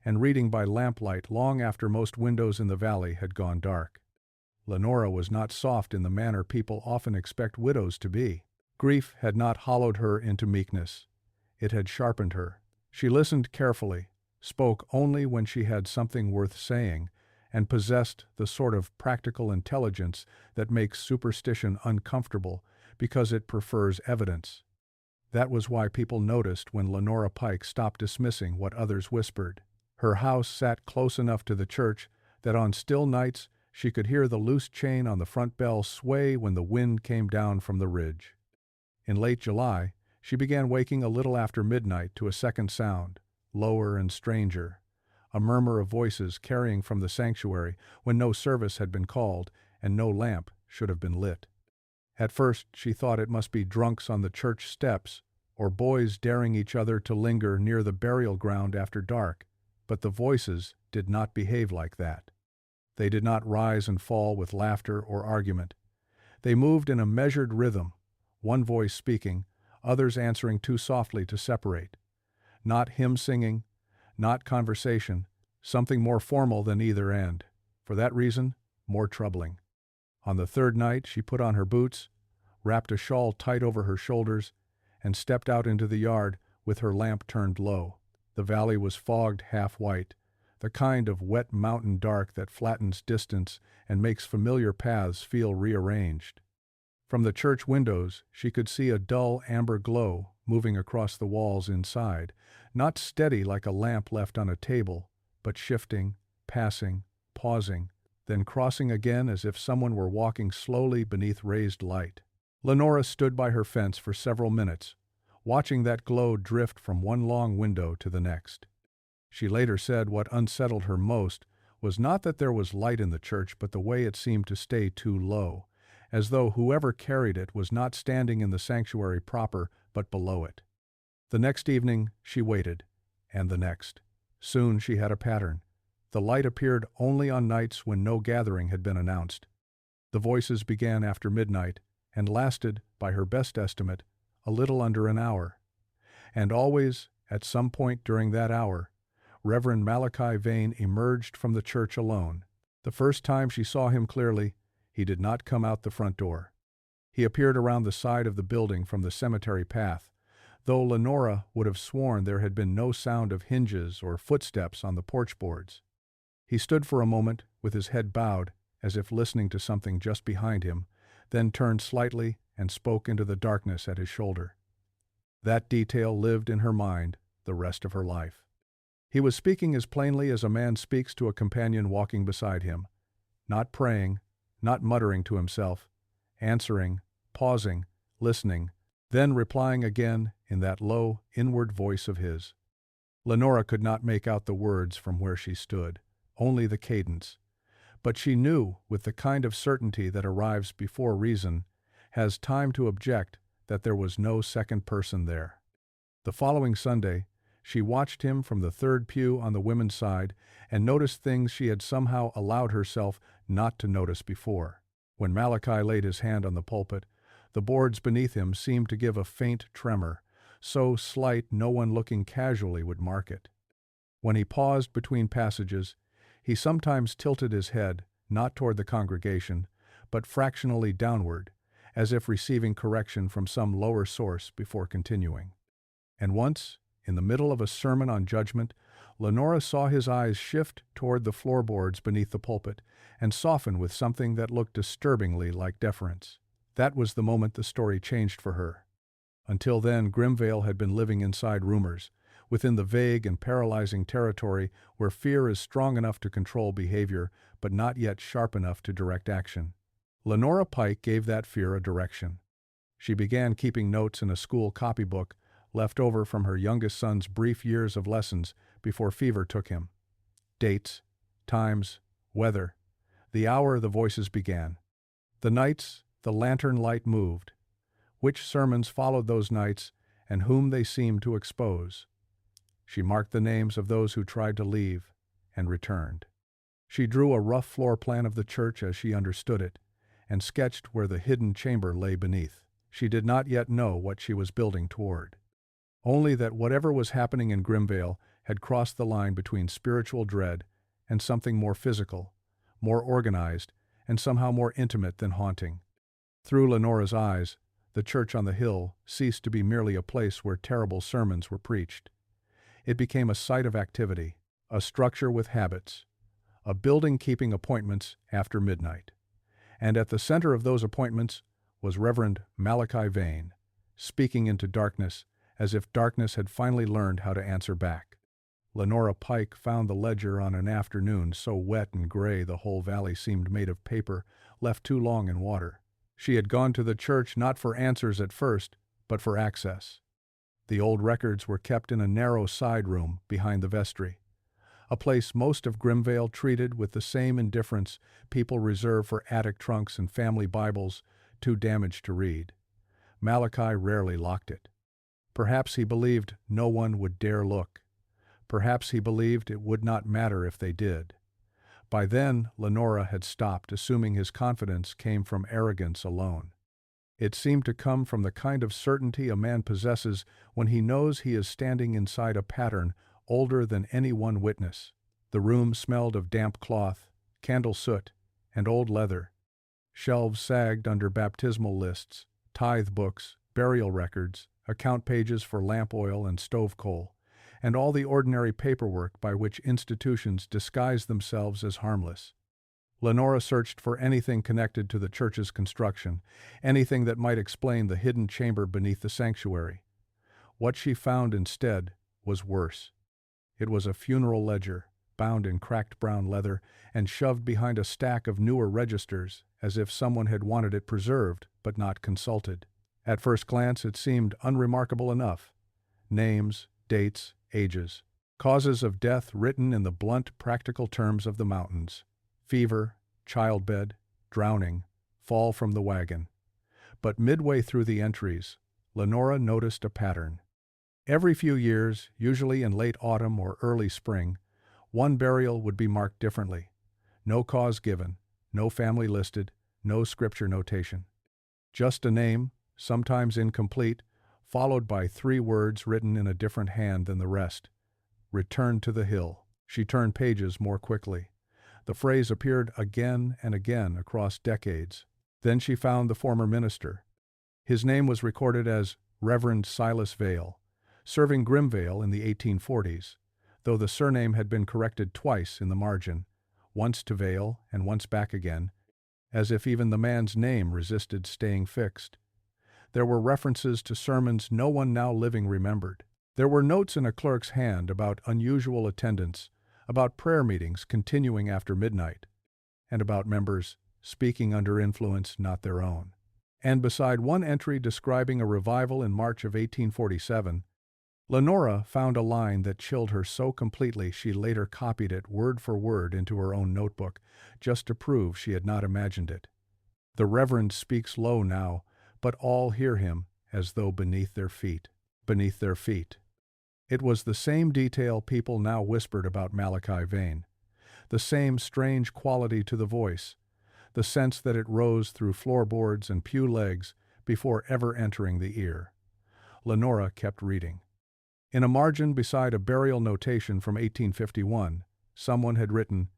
and reading by lamplight long after most windows in the valley had gone dark. Lenora was not soft in the manner people often expect widows to be. Grief had not hollowed her into meekness. It had sharpened her. She listened carefully, spoke only when she had something worth saying, and possessed the sort of practical intelligence that makes superstition uncomfortable because it prefers evidence. That was why people noticed when Lenora Pike stopped dismissing what others whispered. Her house sat close enough to the church that on still nights she could hear the loose chain on the front bell sway when the wind came down from the ridge. In late July, she began waking a little after midnight to a second sound, lower and stranger, a murmur of voices carrying from the sanctuary when no service had been called and no lamp should have been lit. At first she thought it must be drunks on the church steps or boys daring each other to linger near the burial ground after dark, But the voices did not behave like that. They did not rise and fall with laughter or argument. They moved in a measured rhythm, one voice speaking, others answering too softly to separate. Not hymn singing, not conversation, something more formal than either and, for that reason, more troubling. On the third night she put on her boots, wrapped a shawl tight over her shoulders, and stepped out into the yard with her lamp turned low. The valley was fogged half-white, the kind of wet mountain dark that flattens distance and makes familiar paths feel rearranged. From the church windows she could see a dull amber glow moving across the walls inside, not steady like a lamp left on a table, but shifting, passing, pausing, then crossing again as if someone were walking slowly beneath raised light. Lenora stood by her fence for several minutes, watching that glow drift from one long window to the next. She later said what unsettled her most was not that there was light in the church, but the way it seemed to stay too low, as though whoever carried it was not standing in the sanctuary proper, but below it. The next evening she waited, and the next. Soon she had a pattern. The light appeared only on nights when no gathering had been announced. The voices began after midnight, and lasted, by her best estimate, a little under an hour. And always, at some point during that hour, Reverend Malachi Vane emerged from the church alone. The first time she saw him clearly, he did not come out the front door. He appeared around the side of the building from the cemetery path, though Lenora would have sworn there had been no sound of hinges or footsteps on the porch boards. He stood for a moment with his head bowed, as if listening to something just behind him, then turned slightly and spoke into the darkness at his shoulder. That detail lived in her mind the rest of her life. He was speaking as plainly as a man speaks to a companion walking beside him, not praying, not muttering to himself, answering, pausing, listening, then replying again in that low, inward voice of his. Lenora could not make out the words from where she stood, only the cadence. But she knew, with the kind of certainty that arrives before reason has time to object, that there was no second person there. The following Sunday, she watched him from the third pew on the women's side and noticed things she had somehow allowed herself not to notice before. When Malachi laid his hand on the pulpit, the boards beneath him seemed to give a faint tremor, so slight no one looking casually would mark it. When he paused between passages, he sometimes tilted his head, not toward the congregation, but fractionally downward, as if receiving correction from some lower source before continuing. And once, in the middle of a sermon on judgment, Lenora saw his eyes shift toward the floorboards beneath the pulpit and soften with something that looked disturbingly like deference. That was the moment the story changed for her. Until then, Grimvale had been living inside rumors, within the vague and paralyzing territory where fear is strong enough to control behavior but not yet sharp enough to direct action. Lenora Pike gave that fear a direction. She began keeping notes in a school copybook left over from her youngest son's brief years of lessons before fever took him. Dates, times, weather, the hour the voices began. The nights the lantern light moved, which sermons followed those nights, and whom they seemed to expose. She marked the names of those who tried to leave and returned. She drew a rough floor plan of the church as she understood it, and sketched where the hidden chamber lay beneath. She did not yet know what she was building toward. Only that whatever was happening in Grimvale had crossed the line between spiritual dread and something more physical, more organized, and somehow more intimate than haunting. Through Lenora's eyes, the church on the hill ceased to be merely a place where terrible sermons were preached. It became a site of activity, a structure with habits, a building keeping appointments after midnight. And at the center of those appointments was Reverend Malachi Vane, speaking into darkness as if darkness had finally learned how to answer back. Lenora Pike found the ledger on an afternoon so wet and gray the whole valley seemed made of paper left too long in water. She had gone to the church not for answers at first, but for access. The old records were kept in a narrow side room behind the vestry, a place most of Grimvale treated with the same indifference people reserve for attic trunks and family Bibles too damaged to read. Malachi rarely locked it. Perhaps he believed no one would dare look. Perhaps he believed it would not matter if they did. By then, Lenora had stopped assuming his confidence came from arrogance alone. It seemed to come from the kind of certainty a man possesses when he knows he is standing inside a pattern older than any one witness. The room smelled of damp cloth, candle soot, and old leather. Shelves sagged under baptismal lists, tithe books, burial records, account pages for lamp oil and stove coal, and all the ordinary paperwork by which institutions disguise themselves as harmless. Lenora searched for anything connected to the church's construction, anything that might explain the hidden chamber beneath the sanctuary. What she found instead was worse. It was a funeral ledger, bound in cracked brown leather and shoved behind a stack of newer registers, as if someone had wanted it preserved but not consulted. At first glance it seemed unremarkable enough. Names, dates, ages. Causes of death written in the blunt, practical terms of the mountains. Fever, childbed, drowning, fall from the wagon. But midway through the entries, Lenora noticed a pattern. Every few years, usually in late autumn or early spring, one burial would be marked differently. No cause given, no family listed, no scripture notation. Just a name, sometimes incomplete, followed by 3 words written in a different hand than the rest. Return to the hill. She turned pages more quickly. The phrase appeared again and again across decades. Then she found the former minister. His name was recorded as Reverend Silas Vale, serving Grimvale in the 1840s, though the surname had been corrected twice in the margin, once to Vale and once back again, as if even the man's name resisted staying fixed. There were references to sermons no one now living remembered. There were notes in a clerk's hand about unusual attendance, about prayer meetings continuing after midnight, and about members speaking under influence not their own. And beside one entry describing a revival in March of 1847, Lenora found a line that chilled her so completely she later copied it word for word into her own notebook, just to prove she had not imagined it. The Reverend speaks low now, but all hear him as though beneath their feet. Beneath their feet. It was the same detail people now whispered about Malachi Vane, the same strange quality to the voice, the sense that it rose through floorboards and pew legs before ever entering the ear. Lenora kept reading. In a margin beside a burial notation from 1851, someone had written,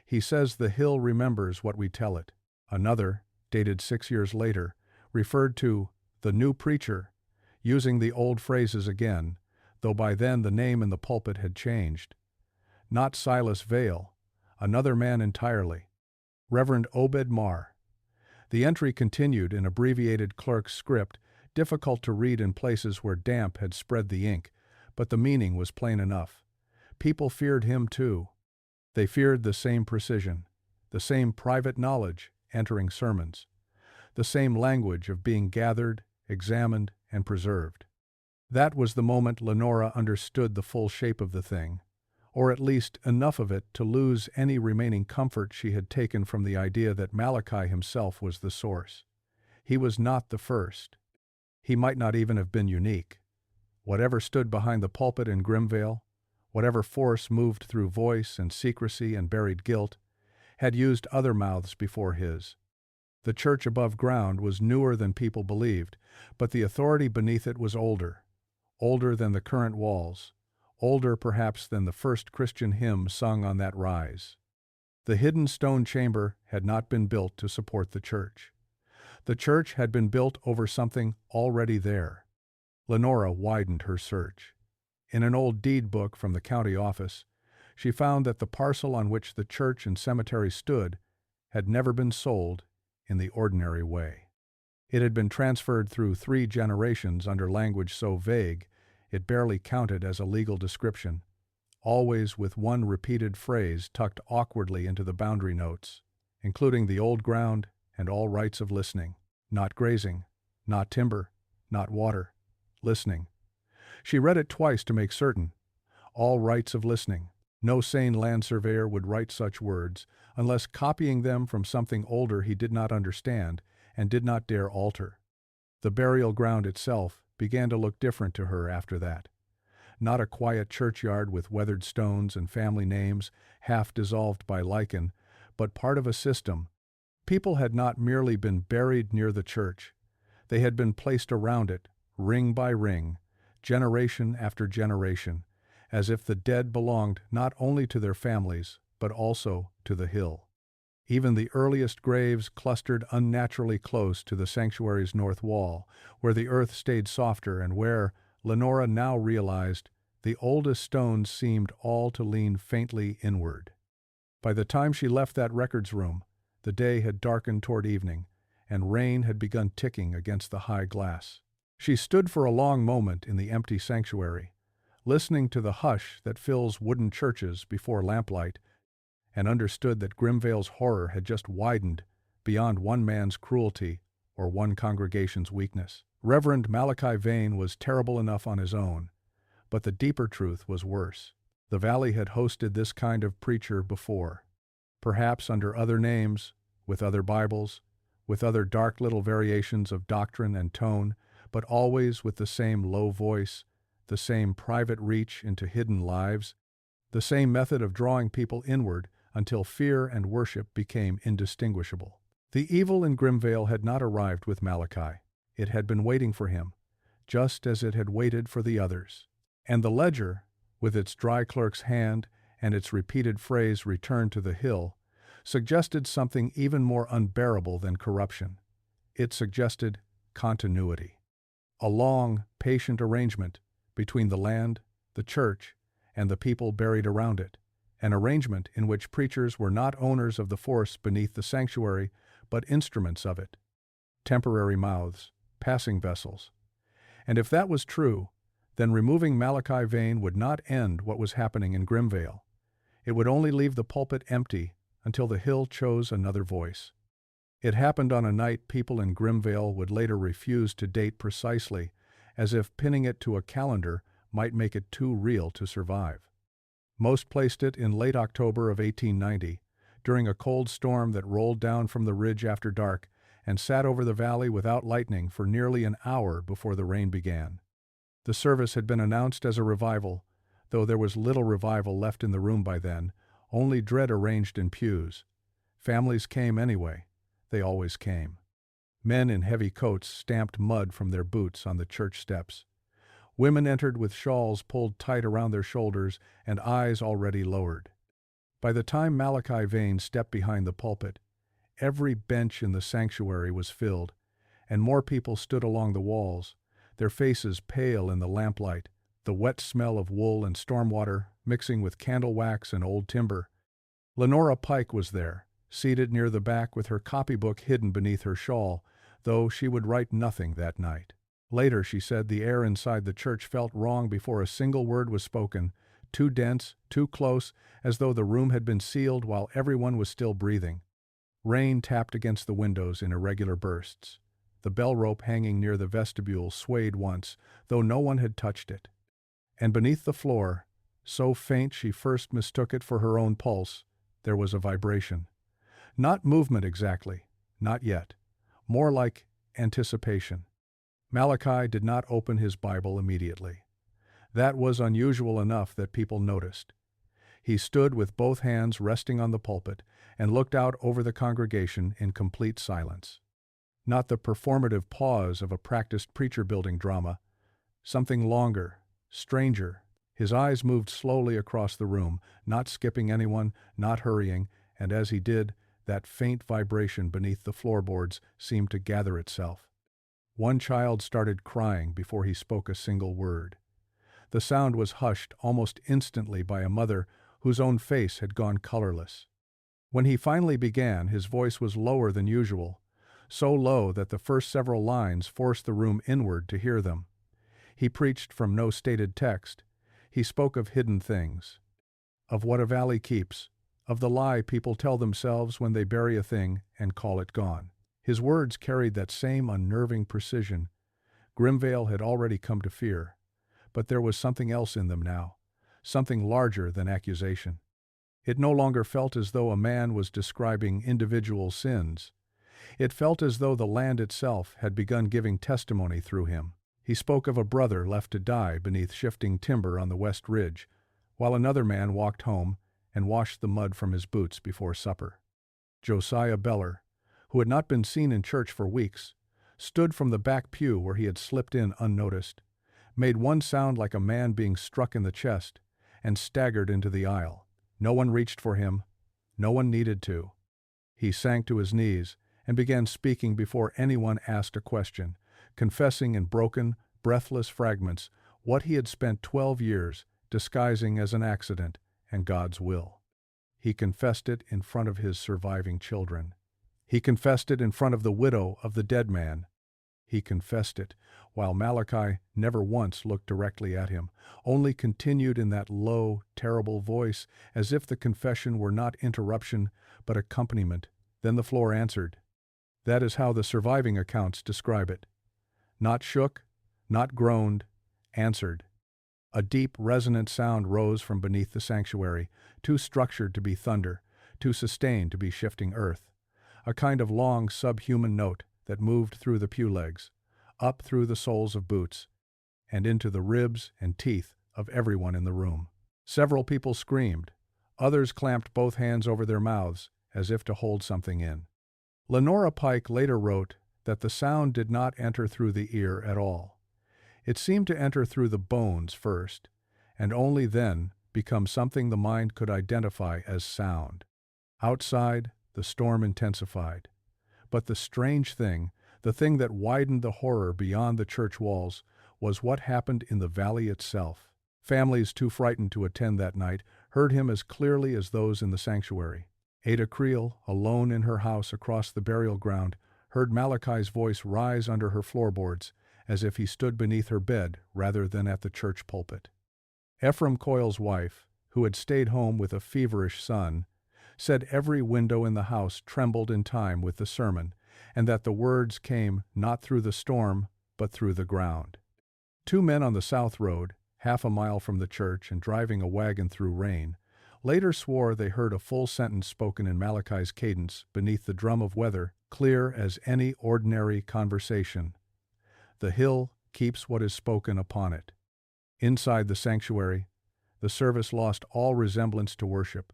"He says the hill remembers what we tell it." Another, dated 6 years later, referred to the new preacher, using the old phrases again, though by then the name in the pulpit had changed. Not Silas Vale, another man entirely. Reverend Obed Marr. The entry continued in abbreviated clerk's script, difficult to read in places where damp had spread the ink, but the meaning was plain enough. People feared him too. They feared the same precision, the same private knowledge entering sermons, the same language of being gathered, examined, and preserved. That was the moment Lenora understood the full shape of the thing, or at least enough of it to lose any remaining comfort she had taken from the idea that Malachi himself was the source. He was not the first. He might not even have been unique. Whatever stood behind the pulpit in Grimvale, whatever force moved through voice and secrecy and buried guilt, had used other mouths before his. The church above ground was newer than people believed, but the authority beneath it was older than the current walls, older perhaps than the first Christian hymn sung on that rise. The hidden stone chamber had not been built to support the church. The church had been built over something already there. Lenora widened her search. In an old deed book from the county office, she found that the parcel on which the church and cemetery stood had never been sold in the ordinary way. It had been transferred through 3 generations under language so vague it barely counted as a legal description, always with one repeated phrase tucked awkwardly into the boundary notes, including the old ground and all rights of listening. Not grazing, not timber, not water. Listening. She read it twice to make certain. All rights of listening. No sane land surveyor would write such words unless copying them from something older he did not understand and did not dare alter. The burial ground itself began to look different to her after that. not a quiet churchyard with weathered stones and family names half dissolved by lichen, but part of a system. People had not merely been buried near the church. They had been placed around it, ring by ring, generation after generation, as if the dead belonged not only to their families, but also to the hill. Even the earliest graves clustered unnaturally close to the sanctuary's north wall, where the earth stayed softer and where, Lenora now realized, the oldest stones seemed all to lean faintly inward. By the time she left that records room, the day had darkened toward evening, and rain had begun ticking against the high glass. She stood for a long moment in the empty sanctuary, listening to the hush that fills wooden churches before lamplight, and understood that Grimvale's horror had just widened beyond one man's cruelty or one congregation's weakness. Reverend Malachi Vane was terrible enough on his own, but the deeper truth was worse. The valley had hosted this kind of preacher before, perhaps under other names, with other Bibles, with other dark little variations of doctrine and tone, but always with the same low voice, the same private reach into hidden lives, the same method of drawing people inward until fear and worship became indistinguishable. The evil in Grimvale had not arrived with Malachi. It had been waiting for him, just as it had waited for the others. And the ledger, with its dry clerk's hand and its repeated phrase "return to the hill," suggested something even more unbearable than corruption. It suggested continuity. A long, patient arrangement between the land, the church, and the people buried around it. An arrangement in which preachers were not owners of the force beneath the sanctuary, but instruments of it. Temporary mouths, passing vessels. And if that was true, then removing Malachi Vane would not end what was happening in Grimvale. It would only leave the pulpit empty until the hill chose another voice. It happened on a night people in Grimvale would later refuse to date precisely, as if pinning it to a calendar might make it too real to survive. Most placed it in late October of 1890, during a cold storm that rolled down from the ridge after dark and sat over the valley without lightning for nearly an hour before the rain began. The service had been announced as a revival, though there was little revival left in the room by then, only dread arranged in pews. Families came anyway. They always came. Men in heavy coats stamped mud from their boots on the church steps. Women entered with shawls pulled tight around their shoulders and eyes already lowered. By the time Malachi Vane stepped behind the pulpit, every bench in the sanctuary was filled, and more people stood along the walls, their faces pale in the lamplight, the wet smell of wool and stormwater mixing with candle wax and old timber. Lenora Pike was there, seated near the back with her copybook hidden beneath her shawl, though she would write nothing that night. Later, she said the air inside the church felt wrong before a single word was spoken, too dense, too close, as though the room had been sealed while everyone was still breathing. Rain tapped against the windows in irregular bursts. The bell rope hanging near the vestibule swayed once, though no one had touched it. And beneath the floor, so faint she first mistook it for her own pulse, there was a vibration. Not movement exactly, not yet. More like anticipation. Malachi did not open his Bible immediately. That was unusual enough that people noticed. He stood with both hands resting on the pulpit and looked out over the congregation in complete silence. Not the performative pause of a practiced preacher-building drama. Something longer, stranger. His eyes moved slowly across the room, not skipping anyone, not hurrying, and as he did, that faint vibration beneath the floorboards seemed to gather itself. One child started crying before he spoke a single word. The sound was hushed almost instantly by a mother whose own face had gone colorless. When he finally began, his voice was lower than usual, so low that the first several lines forced the room inward to hear them. He preached from no stated text. He spoke of hidden things, of what a valley keeps, of the lie people tell themselves when they bury a thing and call it gone. His words carried that same unnerving precision. Grimvale had already come to fear, but there was something else in them now, something larger than accusation. It no longer felt as though a man was describing individual sins. It felt as though the land itself had begun giving testimony through him. He spoke of a brother left to die beneath shifting timber on the west ridge, while another man walked home and washed the mud from his boots before supper. Josiah Beller, who had not been seen in church for weeks, stood from the back pew where he had slipped in unnoticed, made one sound like a man being struck in the chest, and staggered into the aisle. No one reached for him. No one needed to. He sank to his knees and began speaking before anyone asked a question, confessing in broken, breathless fragments what he had spent 12 years disguising as an accident and God's will. He confessed it in front of his surviving children. He confessed it in front of the widow of the dead man. He confessed it while Malachi never once looked directly at him, only continued in that low, terrible voice as if the confession were not interruption but accompaniment. Then the floor answered. That is how the surviving accounts describe it. Not shook, not groaned, answered. A deep, resonant sound rose from beneath the sanctuary, too structured to be thunder, too sustained to be shifting earth. A kind of long, subhuman note that moved through the pew legs, up through the soles of boots, and into the ribs and teeth of everyone in the room. Several people screamed. Others clamped both hands over their mouths, as if to hold something in. Lenora Pike later wrote that the sound did not enter through the ear at all. It seemed to enter through the bones first, and only then become something the mind could identify as sound. Outside, the storm intensified. But the strange thing, the thing that widened the horror beyond the church walls, was what happened in the valley itself. Families too frightened to attend that night heard him as clearly as those in the sanctuary. Ada Creel, alone in her house across the burial ground, heard Malachi's voice rise under her floorboards, as if he stood beneath her bed rather than at the church pulpit. Ephraim Coyle's wife, who had stayed home with a feverish son, said every window in the house trembled in time with the sermon, and that the words came not through the storm, but through the ground. Two men on the South Road, half a mile from the church and driving a wagon through rain, later swore they heard a full sentence spoken in Malachi's cadence beneath the drum of weather, clear as any ordinary conversation. The hill keeps what is spoken upon it. Inside the sanctuary, the service lost all resemblance to worship.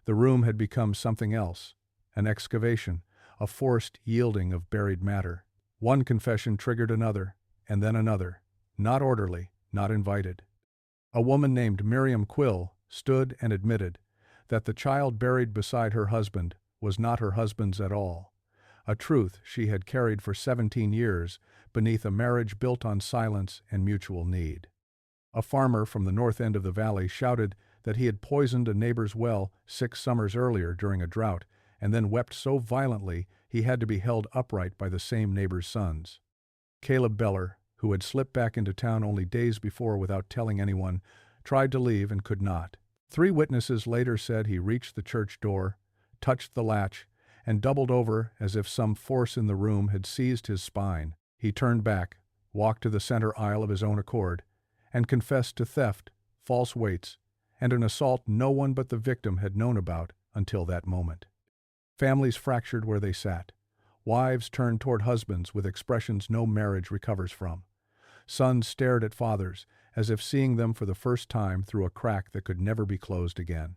The room had become something else, an excavation, a forced yielding of buried matter. One confession triggered another, and then another, not orderly, not invited. A woman named Miriam Quill stood and admitted that the child buried beside her husband was not her husband's at all, a truth she had carried for 17 years beneath a marriage built on silence and mutual need. A farmer from the north end of the valley shouted that he had poisoned a neighbor's well 6 summers earlier during a drought, and then wept so violently he had to be held upright by the same neighbor's sons. Caleb Beller, who had slipped back into town only days before without telling anyone, tried to leave and could not. 3 witnesses later said he reached the church door, touched the latch, and doubled over as if some force in the room had seized his spine. He turned back, walked to the center aisle of his own accord, and confessed to theft, false weights, and an assault no one but the victim had known about until that moment. Families fractured where they sat. Wives turned toward husbands with expressions no marriage recovers from. Sons stared at fathers, as if seeing them for the first time through a crack that could never be closed again.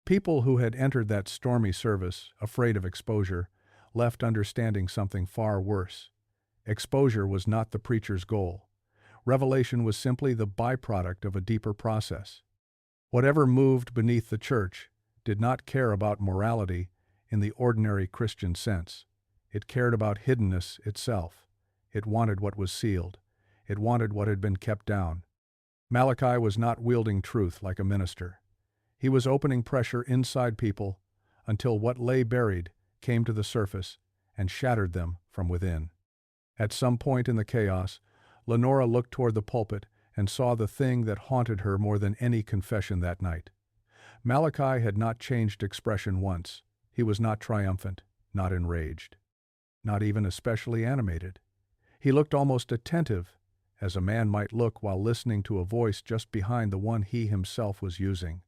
People who had entered that stormy service, afraid of exposure, left understanding something far worse. Exposure was not the preacher's goal. Revelation was simply the byproduct of a deeper process. Whatever moved beneath the church did not care about morality in the ordinary Christian sense. It cared about hiddenness itself. It wanted what was sealed. It wanted what had been kept down. Malachi was not wielding truth like a minister. He was opening pressure inside people until what lay buried came to the surface and shattered them from within. At some point in the chaos, Lenora looked toward the pulpit and saw the thing that haunted her more than any confession that night. Malachi had not changed expression once. He was not triumphant, not enraged, not even especially animated. He looked almost attentive, as a man might look while listening to a voice just behind the one he himself was using.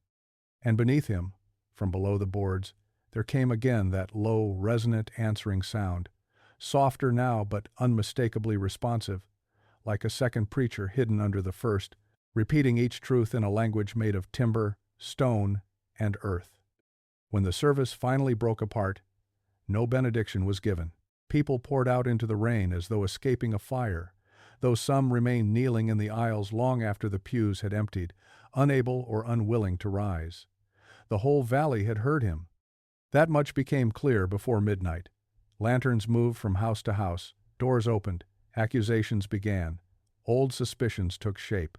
And beneath him, from below the boards, there came again that low, resonant answering sound, softer now but unmistakably responsive, like a second preacher hidden under the first, repeating each truth in a language made of timber, stone, and earth. When the service finally broke apart, no benediction was given. People poured out into the rain as though escaping a fire, though some remained kneeling in the aisles long after the pews had emptied, unable or unwilling to rise. The whole valley had heard him. That much became clear before midnight. Lanterns moved from house to house, doors opened, accusations began, old suspicions took shape.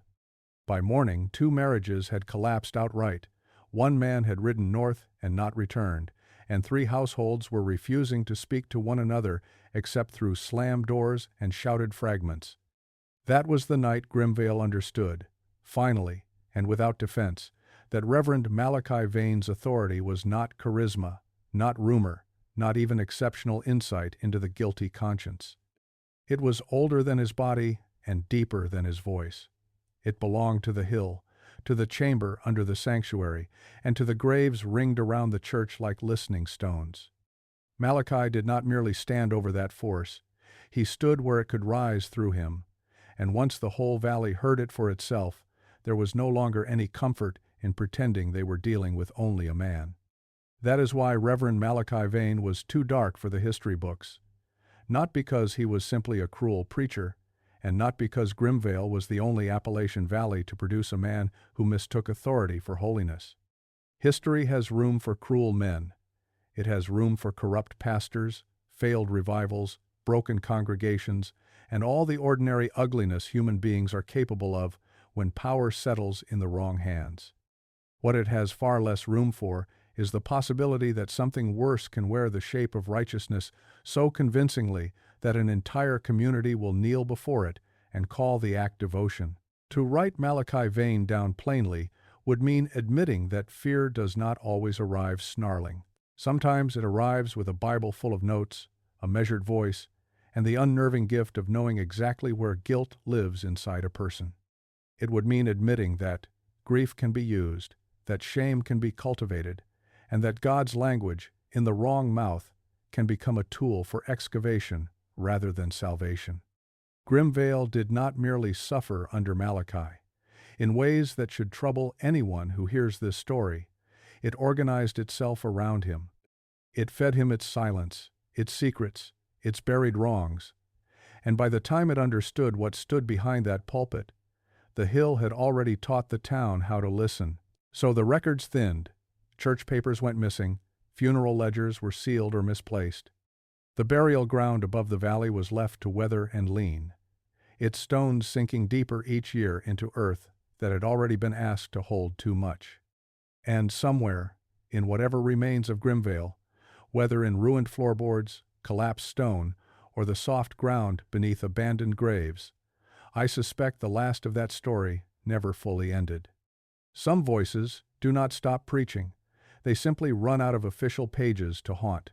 By morning, 2 marriages had collapsed outright, 1 man had ridden north and not returned, and 3 households were refusing to speak to one another except through slammed doors and shouted fragments. That was the night Grimvale understood, finally, and without defense, that Reverend Malachi Vane's authority was not charisma, not rumor, not even exceptional insight into the guilty conscience. It was older than his body and deeper than his voice. It belonged to the hill, to the chamber under the sanctuary, and to the graves ringed around the church like listening stones. Malachi did not merely stand over that force. He stood where it could rise through him, and once the whole valley heard it for itself, there was no longer any comfort in pretending they were dealing with only a man. That is why Reverend Malachi Vane was too dark for the history books. Not because he was simply a cruel preacher, and not because Grimvale was the only Appalachian Valley to produce a man who mistook authority for holiness. History has room for cruel men. It has room for corrupt pastors, failed revivals, broken congregations, and all the ordinary ugliness human beings are capable of when power settles in the wrong hands. What it has far less room for is the possibility that something worse can wear the shape of righteousness so convincingly that an entire community will kneel before it and call the act devotion. To write Malachi Vane down plainly would mean admitting that fear does not always arrive snarling. Sometimes it arrives with a Bible full of notes, a measured voice, and the unnerving gift of knowing exactly where guilt lives inside a person. It would mean admitting that grief can be used, that shame can be cultivated, and that God's language, in the wrong mouth, can become a tool for excavation rather than salvation. Grimvale did not merely suffer under Malachi. In ways that should trouble anyone who hears this story, it organized itself around him. It fed him its silence, its secrets, its buried wrongs, and by the time it understood what stood behind that pulpit, the hill had already taught the town how to listen. So the records thinned, church papers went missing, funeral ledgers were sealed or misplaced. The burial ground above the valley was left to weather and lean, its stones sinking deeper each year into earth that had already been asked to hold too much. And somewhere, in whatever remains of Grimvale, whether in ruined floorboards, collapsed stone, or the soft ground beneath abandoned graves, I suspect the last of that story never fully ended. Some voices do not stop preaching. They simply run out of official pages to haunt.